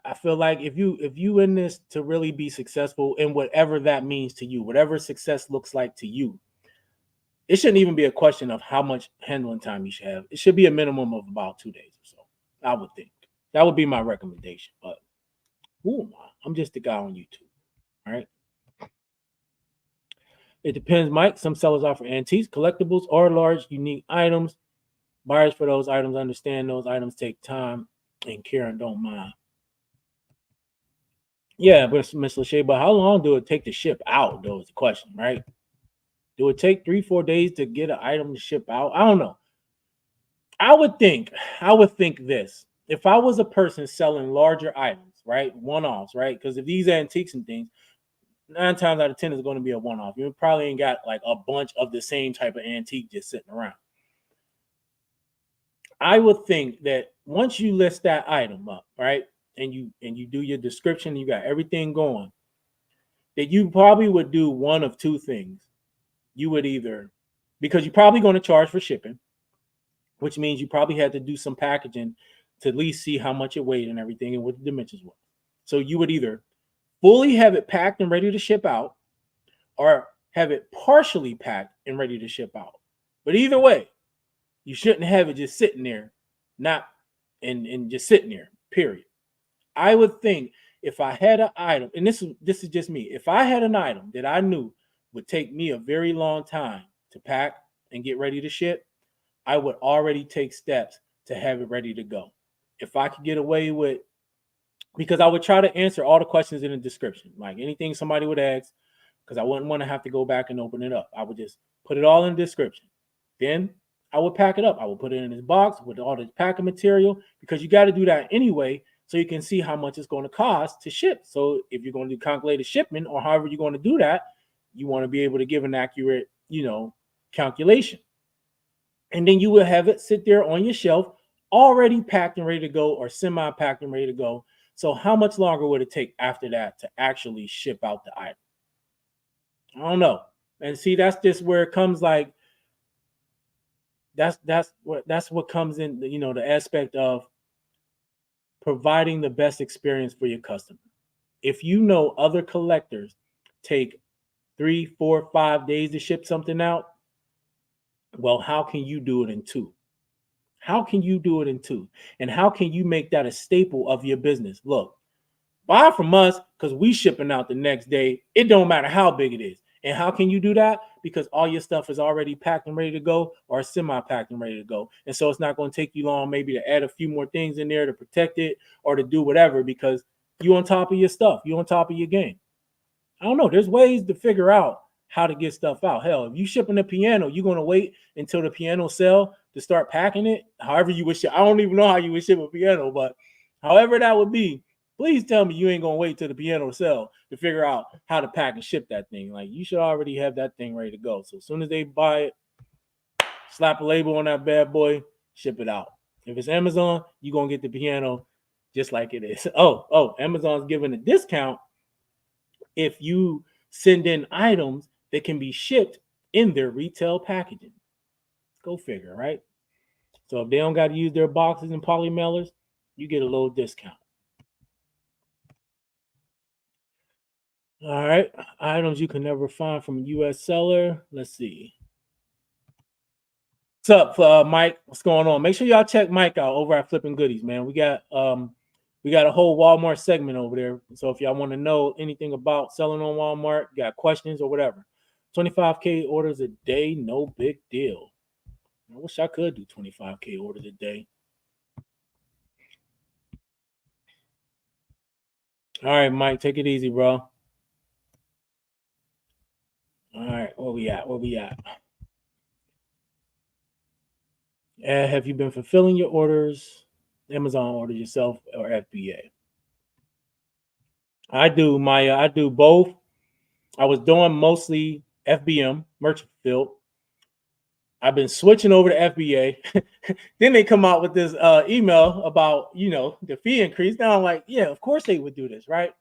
I feel like if you in this to really be successful in whatever that means to you, whatever success looks like to you, it shouldn't even be a question of how much handling time you should have. It should be a minimum of about 2 days or so. I would think that would be my recommendation. But who am I? I'm just the guy on YouTube. All right. It depends, Mike. Some sellers offer antiques, collectibles, or large, unique items. Buyers for those items understand those items take time and care and don't mind. Yeah, but Miss Lachey, but how long do it take to ship out, though, is the question, right? Do it take 3-4 days to get an item to ship out? I don't know. I would think this. If I was a person selling larger items, right? One-offs, right? Because if these antiques and things, 9 times out of 10 is going to be a one-off. You probably ain't got like a bunch of the same type of antique just sitting around. I would think that once you list that item up, right, and you do your description, you got everything going, that you probably would do one of two things. You would either, because you're probably going to charge for shipping, which means you probably had to do some packaging to at least see how much it weighed and everything and what the dimensions were. So you would either fully have it packed and ready to ship out, or have it partially packed and ready to ship out. But either way, you shouldn't have it just sitting there, not and just sitting there, period. I would think if I had an item, and this is just me, if I had an item that I knew would take me a very long time to pack and get ready to ship, I would already take steps to have it ready to go. If I could get away with, because I would try to answer all the questions in the description, like anything somebody would ask, because I wouldn't want to have to go back and open it up. I would just put it all in the description. Then I would pack it up. I would put it in this box with all this packing material, because you got to do that anyway, so you can see how much it's going to cost to ship. So if you're going to do calculated shipment or however you're going to do that, you want to be able to give an accurate, calculation. And then you will have it sit there on your shelf, already packed and ready to go, or semi-packed and ready to go. So how much longer would it take after that to actually ship out the item? I don't know. And see, that's just where it comes like, that's what comes in, the aspect of providing the best experience for your customer. If you know other collectors take 3, 4, 5 days to ship something out, well, how can you do it in 2? How can you do it in 2? And how can you make that a staple of your business? Look, buy from us because we shipping out the next day. It don't matter how big it is. And how can you do that? Because all your stuff is already packed and ready to go, or semi-packed and ready to go. And so it's not going to take you long maybe to add a few more things in there to protect it or to do whatever, because you on top of your stuff. You on top of your game. I don't know. There's ways to figure out how to get stuff out. Hell, if you shipping a piano, you're going to wait until the piano sell to start packing it. However you would ship. I don't even know how you would ship a piano, but however that would be, please tell me you ain't going to wait till the piano sell to figure out how to pack and ship that thing. Like, you should already have that thing ready to go. So as soon as they buy it, slap a label on that bad boy, ship it out. If it's Amazon, you're going to get the piano just like it is. Oh, Amazon's giving a discount if you send in items that can be shipped in their retail packaging. Go figure, right? So if they don't got to use their boxes and poly mailers, you get a little discount. All right. Items you can never find from a U.S. seller. Let's see. What's up, Mike? What's going on? Make sure y'all check Mike out over at Flipping Goodies, man. We got a whole Walmart segment over there. So if y'all want to know anything about selling on Walmart, got questions or whatever, 25K orders a day, no big deal. I wish I could do 25K orders a day. All right, Mike, take it easy, bro. All right, where we at? Have you been fulfilling your orders, Amazon orders yourself, or FBA? I do both. I was doing mostly FBM, merchant fulfilled. I've been switching over to FBA. Then they come out with this email about, the fee increase. Now I'm like, yeah, of course they would do this, right?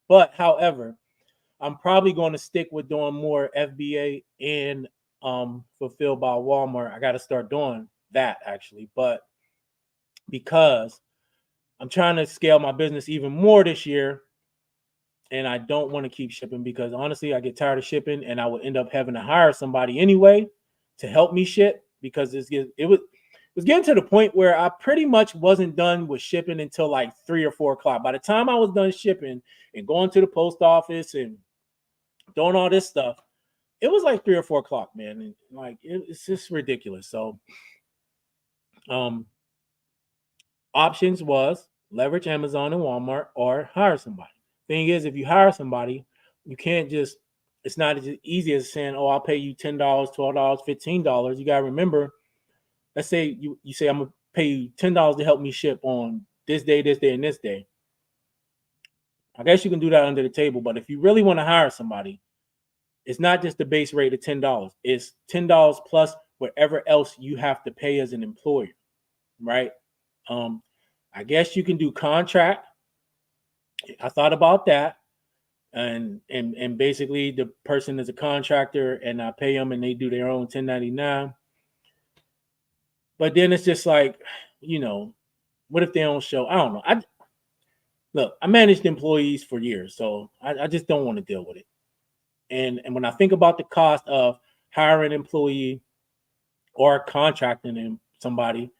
But however, I'm probably going to stick with doing more FBA and fulfilled by Walmart. I got to start doing that actually, but because I'm trying to scale my business even more this year. And I don't want to keep shipping because honestly, I get tired of shipping and I would end up having to hire somebody anyway to help me ship because it was getting to the point where I pretty much wasn't done with shipping until like 3 or 4 o'clock. By the time I was done shipping and going to the post office and doing all this stuff, it was like 3 or 4 o'clock, man. And like it's just ridiculous. So options was leverage Amazon and Walmart or hire somebody. Thing is, if you hire somebody, you can't just, it's not as easy as saying, oh, I'll pay you $10, $12, $15. You got to remember, let's say you say, I'm going to pay you $10 to help me ship on this day, and this day. I guess you can do that under the table. But if you really want to hire somebody, it's not just the base rate of $10. It's $10 plus whatever else you have to pay as an employer, right? I guess you can do contract. I thought about that, and basically the person is a contractor, and I pay them, and they do their own 1099. But then it's just like, what if they don't show? I don't know. I managed employees for years, so I just don't want to deal with it. And when I think about the cost of hiring an employee or contracting somebody,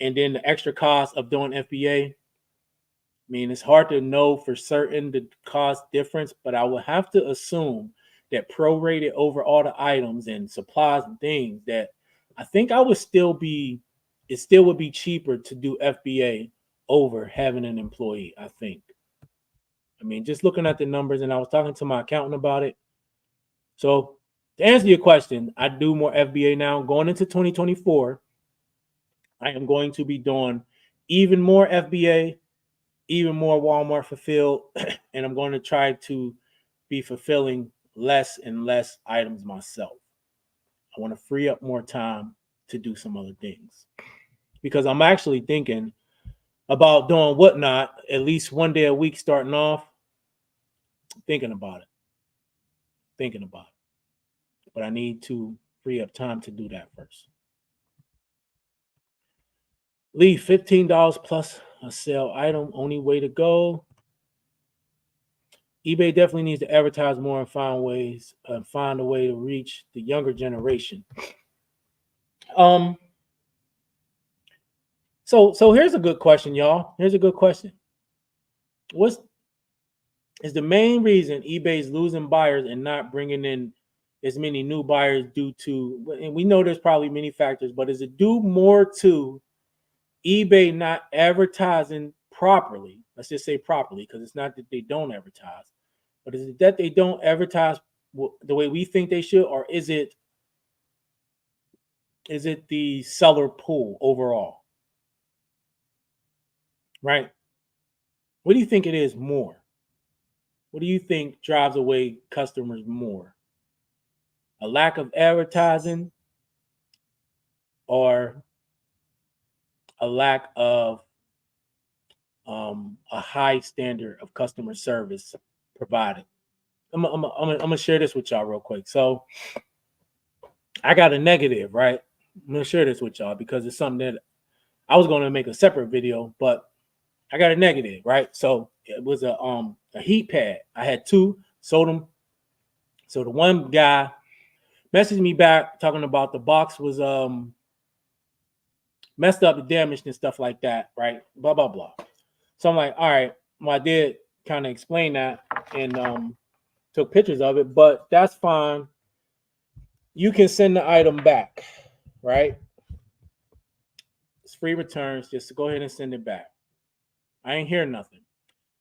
and then the extra cost of doing FBA. I mean, it's hard to know for certain the cost difference, but I would have to assume that prorated over all the items and supplies and things, that I think it still would be cheaper to do FBA over having an employee, I think. I mean, just looking at the numbers, and I was talking to my accountant about it. So to answer your question, I do more FBA now. Going into 2024, I am going to be doing even more FBA, even more Walmart fulfilled, and I'm going to try to be fulfilling less and less items myself. I want to free up more time to do some other things, because I'm actually thinking about doing Whatnot at least one day a week starting off. Thinking about it. But I need to free up time to do that first. Leave $15 plus a sale item, only way to go. eBay definitely needs to advertise more and find a way to reach the younger generation. So here's a good question, y'all. Here's a good question. Is the main reason eBay's losing buyers and not bringing in as many new buyers due to, and we know there's probably many factors, but is it due more to eBay not advertising properly? Let's just say properly, because it's not that they don't advertise, but is it that they don't advertise the way we think they should, or is it the seller pool overall? Right? What do you think it is more? What do you think drives away customers more? A lack of advertising, or a lack of a high standard of customer service provided? I'm gonna share this with y'all real quick. So I got a negative, right? I'm gonna share this with y'all because it's something that I was gonna make a separate video, but I got a negative, right? So it was a heat pad. I had 2, sold them. So the one guy messaged me back talking about the box was messed up, damaged, and stuff like that, right? Blah blah blah. So I'm like, all right. Well, I did kind of explain that and took pictures of it, but that's fine. You can send the item back, right? It's free returns. Just to go ahead and send it back. I ain't hear nothing.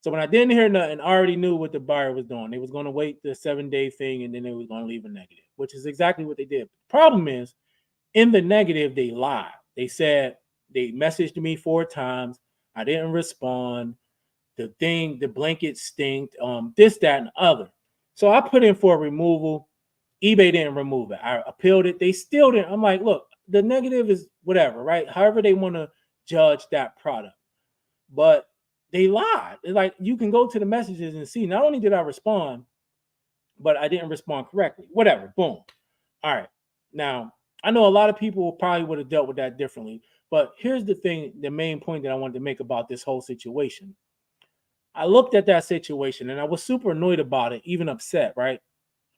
So when I didn't hear nothing, I already knew what the buyer was doing. They was going to wait the 7-day thing, and then they was going to leave a negative, which is exactly what they did. Problem is, in the negative, they lied. They said they messaged me 4 times. I didn't respond. The blanket stinked. This, that, and the other. So I put in for a removal. eBay didn't remove it. I appealed it. They still didn't. I'm like, look, the negative is whatever, right? However they want to judge that product. But they lied. It's like, you can go to the messages and see, not only did I respond, but I didn't respond correctly. Whatever. Boom. All right. Now, I know a lot of people probably would have dealt with that differently, But here's the thing, the main point that I wanted to make about this whole situation. I looked at that situation and I was super annoyed about it, even upset, right?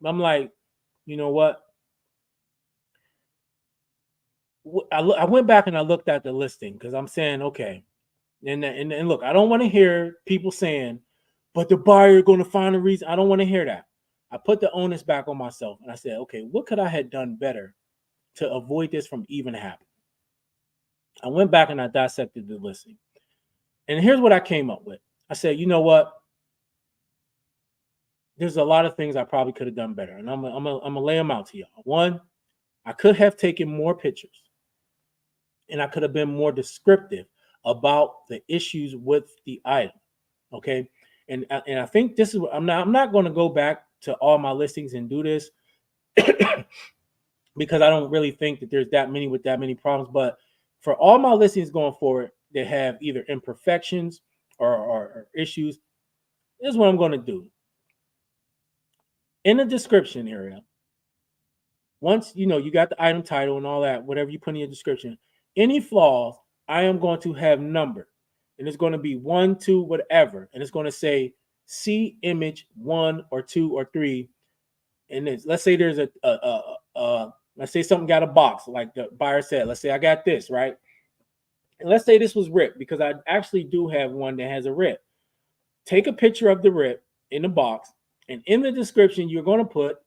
I'm like, you know what? I went back and I looked at the listing because I'm saying, okay. And look, I don't want to hear people saying, but the buyer going to find a reason. I don't want to hear that. I put the onus back on myself and I said, okay, what could I have done better to avoid this from even happening? I went back and I dissected the listing. And here's what I came up with. I said, you know what? There's a lot of things I probably could have done better. And I'm gonna lay them out to y'all. One, I could have taken more pictures and I could have been more descriptive about the issues with the item. Okay. And I think this is what I'm not going to go back to all my listings and do this because I don't really think that there's that many with that many problems. But for all my listings going forward that have either imperfections or issues, this is what I'm going to do. In the description area, once you got the item title and all that, whatever you put in your description, any flaws, I am going to have numbered. And it's going to be 1, 2, whatever. And it's going to say see image 1 or 2 or 3. And let's say there's let's say something got a box, like the buyer said. Let's say I got this, right? And let's say this was ripped, because I actually do have one that has a rip. Take a picture of the rip in the box, and in the description, you're going to put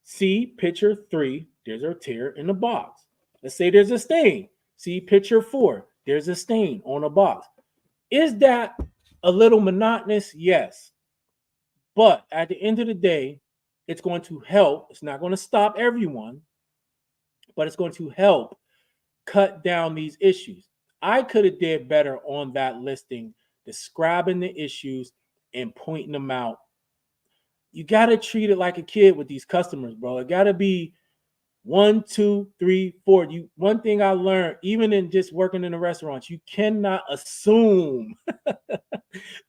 see picture 3, there's a tear in the box. Let's say there's a stain. See picture 4, there's a stain on a box. Is that a little monotonous? Yes. But at the end of the day, it's going to help. It's not going to stop everyone, but it's going to help cut down these issues. I could have did better on that listing, describing the issues and pointing them out. You got to treat it like a kid with these customers, bro. It got to be 1, 2, 3, 4. One thing I learned, even in just working in the restaurants, you cannot assume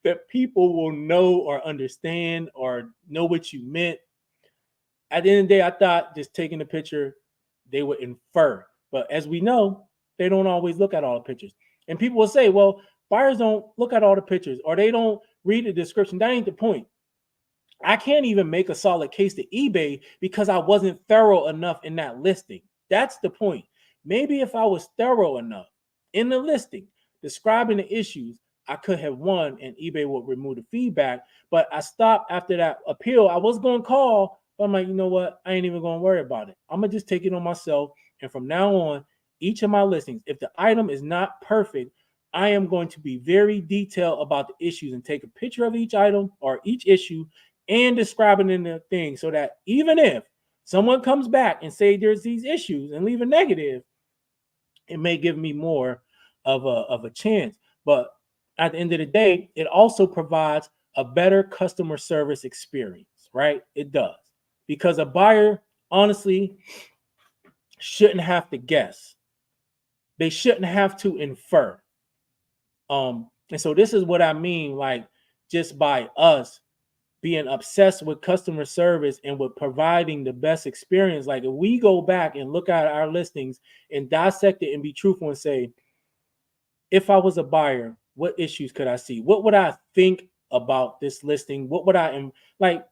that people will know or understand or know what you meant. At the end of the day, I thought just taking a picture, they would infer. But as we know, they don't always look at all the pictures. And people will say, well, buyers don't look at all the pictures, or they don't read the description. That ain't the point. I can't even make a solid case to eBay because I wasn't thorough enough in that listing. That's the point. Maybe if I was thorough enough in the listing, describing the issues, I could have won and eBay would remove the feedback. But I stopped after that appeal. I was going to call, but I'm like, you know what? I ain't even going to worry about it. I'm going to just take it on myself. And from now on, each of my listings, if the item is not perfect, I am going to be very detailed about the issues and take a picture of each item or each issue and describing in the thing, so that even if someone comes back and say there's these issues and leave a negative, it may give me more of a chance. But at the end of the day, it also provides a better customer service experience, right? It does. Because a buyer, honestly, shouldn't have to guess. They shouldn't have to infer. And so this is what I mean, like, just by us being obsessed with customer service and with providing the best experience. Like, if we go back and look at our listings and dissect it and be truthful and say, if I was a buyer, what issues could I see? What would I think about this listing? What would I like?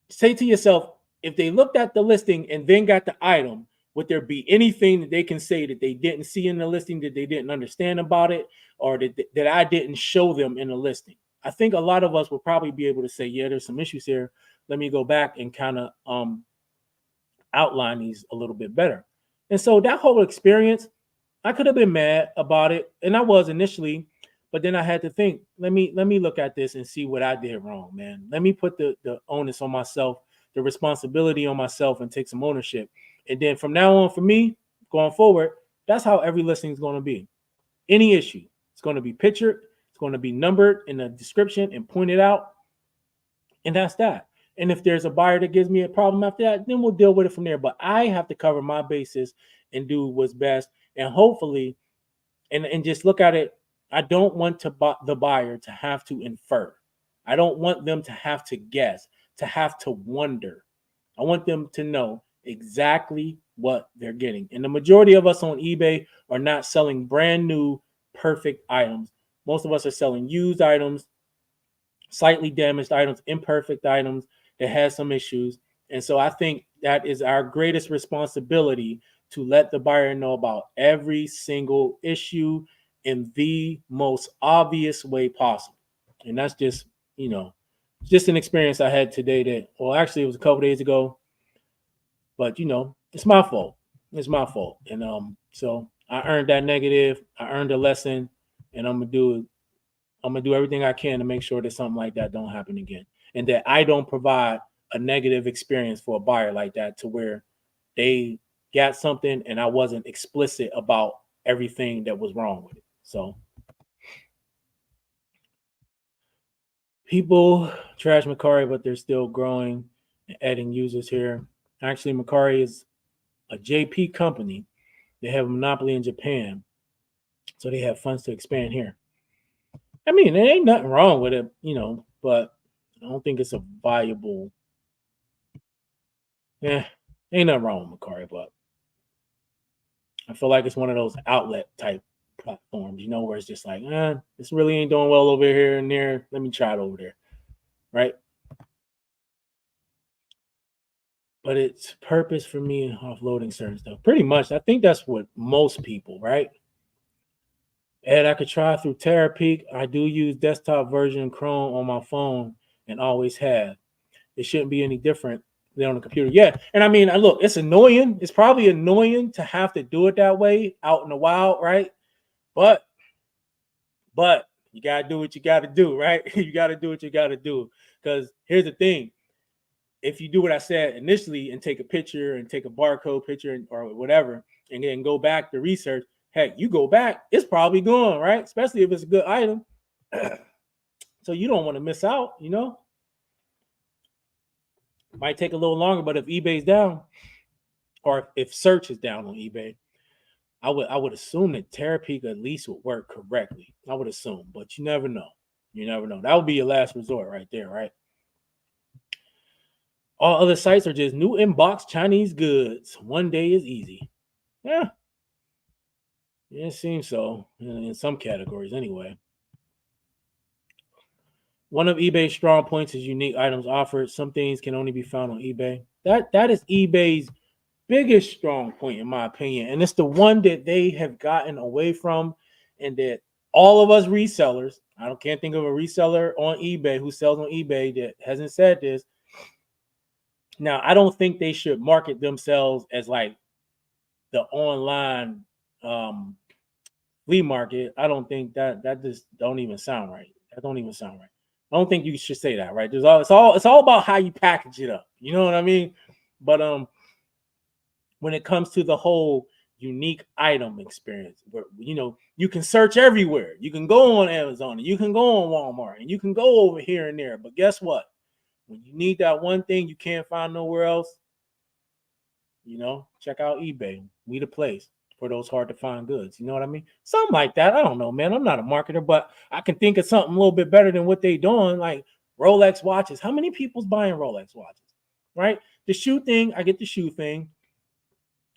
Say to yourself, if they looked at the listing and then got the item, would there be anything that they can say that they didn't see in the listing, that they didn't understand about it, or that I didn't show them in the listing? I think a lot of us will probably be able to say, yeah, there's some issues here. Let me go back and kind of outline these a little bit better. And so that whole experience, I could have been mad about it, and I was initially, but then I had to think, let me look at this and see what I did wrong, man. Let me put the onus on myself, the responsibility on myself, and take some ownership. And then from now on, for me, going forward, that's how every listing is going to be. Any issue, it's going to be pictured, it's going to be numbered in the description and pointed out. And that's that. And if there's a buyer that gives me a problem after that, then we'll deal with it from there. But I have to cover my bases and do what's best. And hopefully, and just look at it, I don't want the buyer to have to infer. I don't want them to have to guess, to have to wonder. I want them to know exactly what they're getting. And the majority of us on eBay are not selling brand new, perfect items. Most of us are selling used items, slightly damaged items, imperfect items that has some issues. And so I think that is our greatest responsibility to let the buyer know about every single issue in the most obvious way possible. And that's just, just an experience I had today that, well, actually it was a couple days ago, but it's my fault. It's my fault. And so I earned that negative. I earned a lesson, and I'm gonna do everything I can to make sure that something like that don't happen again, and that I don't provide a negative experience for a buyer like that to where they got something and I wasn't explicit about everything that was wrong with it. So people trash Macari, but they're still growing and adding users here. Actually, Macari is a JP company. They have a monopoly in Japan, so they have funds to expand here. I mean, there ain't nothing wrong with it, but I don't think it's a viable. Yeah, ain't nothing wrong with Macari, but I feel like it's one of those outlet type platforms, where it's just like, this really ain't doing well over here and there. Let me try it over there, right? But its purpose for me in offloading certain stuff, pretty much, I think that's what most people, right? And I could try through Terapeak. I do use desktop version Chrome on my phone and always have. It shouldn't be any different than on the computer. Yeah. And I mean, look, it's annoying. It's probably annoying to have to do it that way out in the wild, right? But you got to do what you got to do, right? You got to do what you got to do. Because here's the thing. If you do what I said initially and take a picture and take a barcode picture or whatever, and then go back to research, heck, you go back, it's probably gone, right? Especially if it's a good item. So you don't want to miss out, Might take a little longer, but if eBay's down, or if search is down on eBay, I would assume that Terapeak at least would work correctly. I would assume, but you never know. You never know. That would be your last resort right there, right? All other sites are just new inbox Chinese goods. One day is easy. Yeah, it seems so in some categories anyway. One of eBay's strong points is unique items offered. Some things can only be found on eBay. That is eBay's biggest strong point, in my opinion. And it's the one that they have gotten away from, and that all of us resellers, can't think of a reseller on eBay who sells on eBay that hasn't said this. Now, I don't think they should market themselves as like the online flea market. I don't think that just don't even sound right. That don't even sound right. I don't think you should say that, right? It's all about how you package it up. You know what I mean? But when it comes to the whole unique item experience, where you can search everywhere. You can go on Amazon, and you can go on Walmart, and you can go over here and there. But guess what? When you need that one thing you can't find nowhere else, check out eBay. We the place for those hard to find goods. You know what I mean? Something like that. I don't know, man. I'm not a marketer, but I can think of something a little bit better than what they doing, like Rolex watches. How many people's buying Rolex watches? Right? The shoe thing, I get the shoe thing.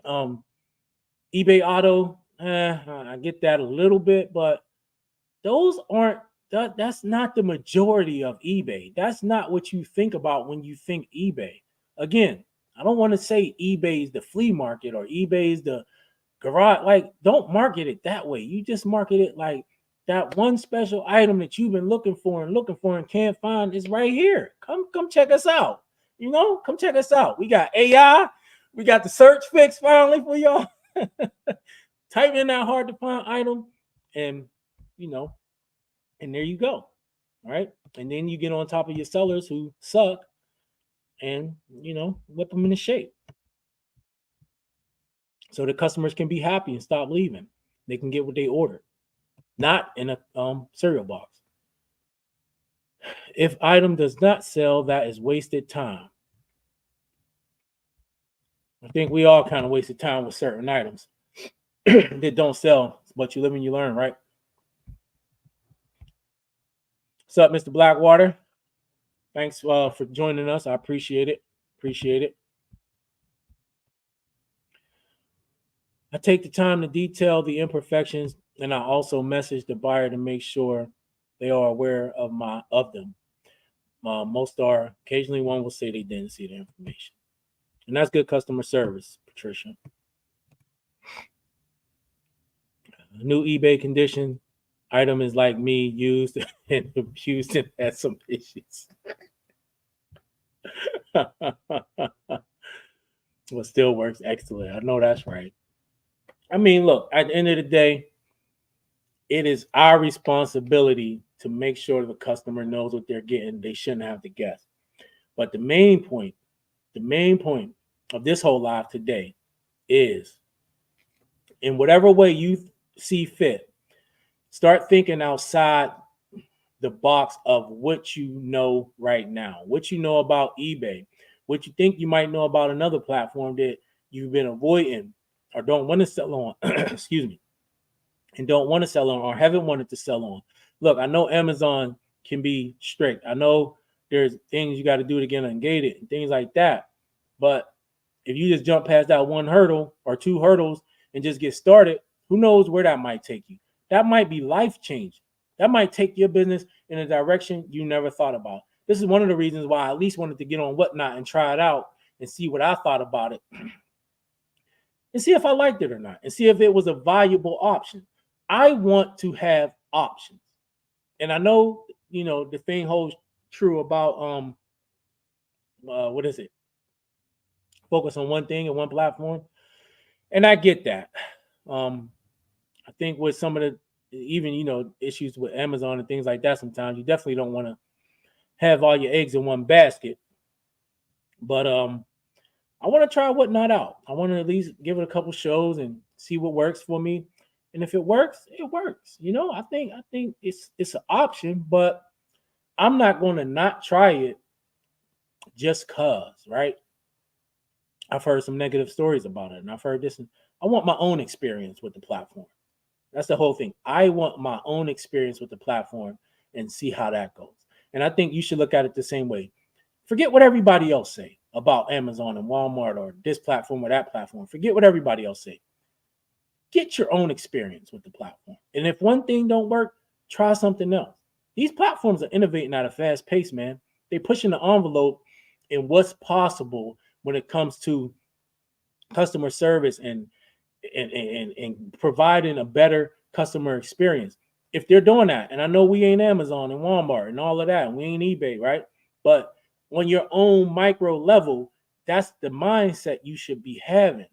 eBay Auto, I get that a little bit, but those aren't that's not the majority of eBay. That's not what you think about when you think eBay. Again, I don't want to say eBay is the flea market or eBay is the garage. Like, don't market it that way. You just market it like that one special item that you've been looking for and can't find is right here. Come check us out. Come check us out. We got AI. We got the search fix finally for y'all. Type in that hard to find item, and and there you go. Right. And then you get on top of your sellers who suck and whip them into shape. So the customers can be happy and stop leaving. They can get what they ordered, not in a cereal box. If item does not sell, that is wasted time. I think we all kind of wasted time with certain items that don't sell, but you live and you learn, right? What's up, Mr. Blackwater? Thanks for joining us. I appreciate it. Appreciate it. I take the time to detail the imperfections, and I also message the buyer to make sure they are aware of them. Most are. Occasionally, one will say they didn't see the information, and that's good customer service, Patricia. A new eBay condition item is like me, used and abused and had some issues. But still works excellent. I know that's right. I mean, look, at the end of the day, it is our responsibility to make sure the customer knows what they're getting. They shouldn't have to guess. But the main point of this whole live today is, in whatever way you see fit, start thinking outside the box of what you know right now, what you know about eBay, what you think you might know about another platform that you've been avoiding or don't want to sell on, excuse me, and don't want to sell on or haven't wanted to sell on. Look, I know Amazon can be strict. I know there's things you got to do to get ungated and things like that. But if you just jump past that one hurdle or two hurdles and just get started, who knows where that might take you? That might be life changing. That might take your business in a direction you never thought about. This is one of the reasons why I at least wanted to get on Whatnot and try it out and see what I thought about it and see if I liked it or not and see if it was a valuable option. I want to have options. And I know, the thing holds true about what is it? Focus on one thing and one platform. And I get that. I think with some of the even issues with Amazon and things like that, sometimes you definitely don't want to have all your eggs in one basket. But I want to try Whatnot out. I want to at least give it a couple shows and see what works for me. And if it works, it works. I think it's an option, but I'm not going to not try it just cause, right? I've heard some negative stories about it, and I've heard this. And I want my own experience with the platform. That's the whole thing. I want my own experience with the platform and see how that goes. And I think you should look at it the same way. Forget what everybody else say about Amazon and Walmart or this platform or that platform. Forget what everybody else say. Get your own experience with the platform. And if one thing don't work, try something else. These platforms are innovating at a fast pace, man. They're pushing the envelope in what's possible when it comes to customer service and providing a better customer experience. If they're doing that, and I know we ain't Amazon and Walmart and all of that, and we ain't eBay, right? But on your own micro level, that's the mindset you should be having.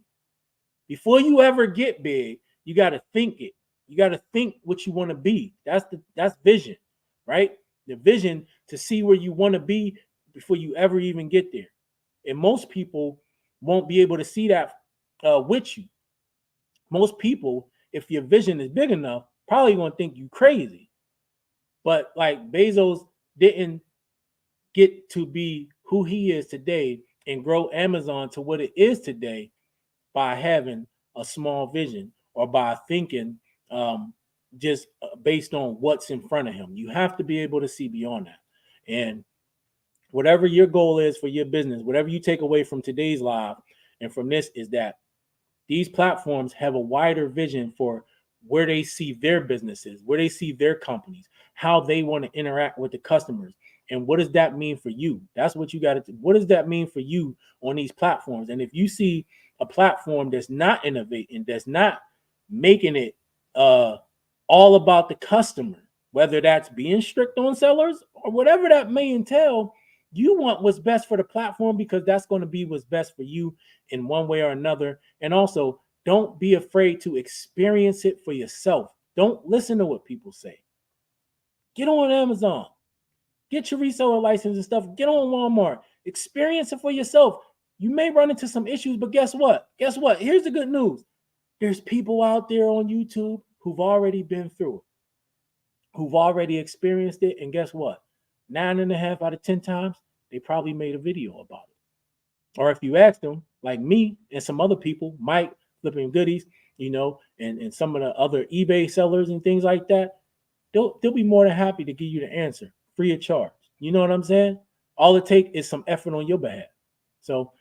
Before you ever get big, you got to think it. You got to think what you want to be. That's vision, right? The vision to see where you want to be before you ever even get there. And most people won't be able to see that with you. Most people, if your vision is big enough, probably gonna think you crazy. But like Bezos didn't get to be who he is today and grow Amazon to what it is today by having a small vision or by thinking just based on what's in front of him. You have to be able to see beyond that. And whatever your goal is for your business, whatever you take away from today's live and from this is that these platforms have a wider vision for where they see their businesses, where they see their companies, how they want to interact with the customers. And what does that mean for you? That's what you got to do. What does that mean for you on these platforms? And if you see a platform that's not innovating, that's not making it all about the customer, whether that's being strict on sellers or whatever that may entail, you want what's best for the platform because that's going to be what's best for you in one way or another. And also, don't be afraid to experience it for yourself. Don't listen to what people say. Get on Amazon. Get your reseller license and stuff. Get on Walmart. Experience it for yourself. You may run into some issues, but guess what? Guess what? Here's the good news. There's people out there on YouTube who've already been through it, who've already experienced it. And guess what? 9.5 out of 10 times, they probably made a video about it. Or if you ask them, like me and some other people, Mike, Flipping Goodies, and some of the other eBay sellers and things like that, they'll be more than happy to give you the answer free of charge. You know what I'm saying? All it takes is some effort on your behalf. So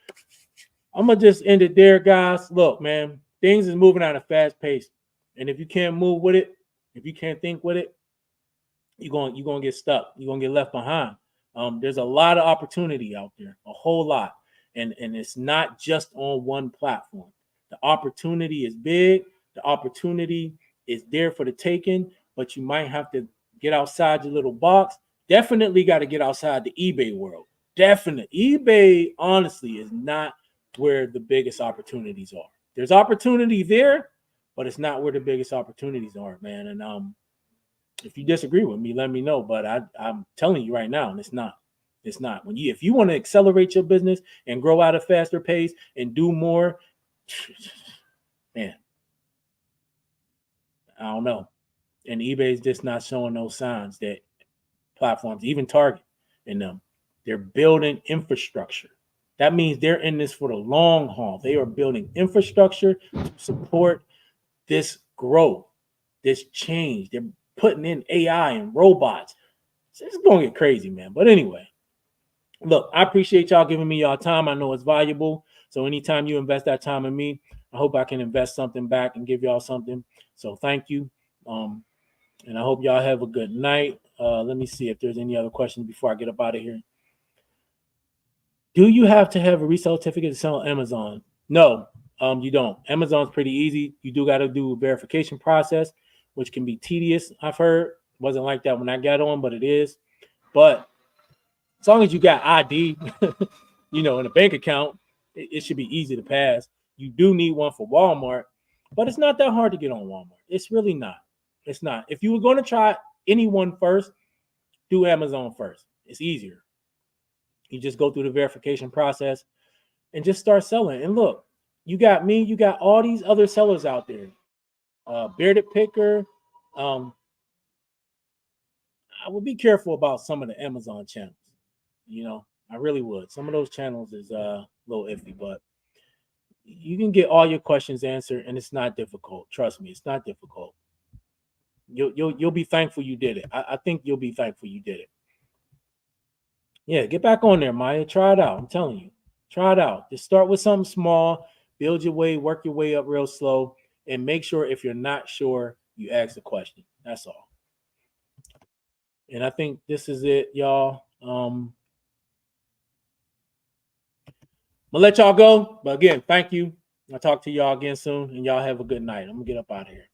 I'm going to just end it there, guys. Look, man, things is moving at a fast pace. And if you can't move with it, if you can't think with it, you're gonna get stuck. You're gonna get left behind. There's a lot of opportunity out there, a whole lot. And it's not just on one platform. The opportunity is big. The opportunity is there for the taking, but you might have to get outside your little box. Definitely got to get outside the eBay world. Definitely. eBay, honestly, is not where the biggest opportunities are. There's opportunity there, but it's not where the biggest opportunities are, man. And if you disagree with me, let me know. But I'm telling you right now, and it's not. It's not. If you want to accelerate your business and grow at a faster pace and do more, man, I don't know. And eBay's just not showing those signs that platforms, even Target and them, they're building infrastructure. That means they're in this for the long haul. They are building infrastructure to support this growth, this change. They're putting in AI and robots. So it's going to get crazy, man. But anyway, look, I appreciate y'all giving me y'all time. I know it's valuable. So anytime you invest that time in me, I hope I can invest something back and give y'all something. So thank you. And I hope y'all have a good night. Let me see if there's any other questions before I get up out of here. Do you have to have a resale certificate to sell on Amazon? No, you don't. Amazon's pretty easy. You do got to do a verification process, which can be tedious. I've heard. Wasn't like that when I got on, but it is. But as long as you got ID, in a bank account, it should be easy to pass. You do need one for Walmart, but it's not that hard to get on Walmart. It's really not. It's not. If you were going to try anyone first, do Amazon first. It's easier. You just go through the verification process and just start selling. And look, you got me, you got all these other sellers out there. Bearded Picker. I would be careful about some of the Amazon channels. I really would. Some of those channels is a little iffy, but you can get all your questions answered, and it's not difficult. Trust me, it's not difficult. You'll be thankful you did it. I think you'll be thankful you did it. Yeah, get back on there, Maya. Try it out. I'm telling you. Try it out. Just start with something small, build your way, work your way up real slow, and make sure if you're not sure, you ask the question. That's all. And I think this is it, y'all. I'm gonna let y'all go. But again, thank you. I'll talk to y'all again soon, and y'all have a good night. I'm gonna get up out of here.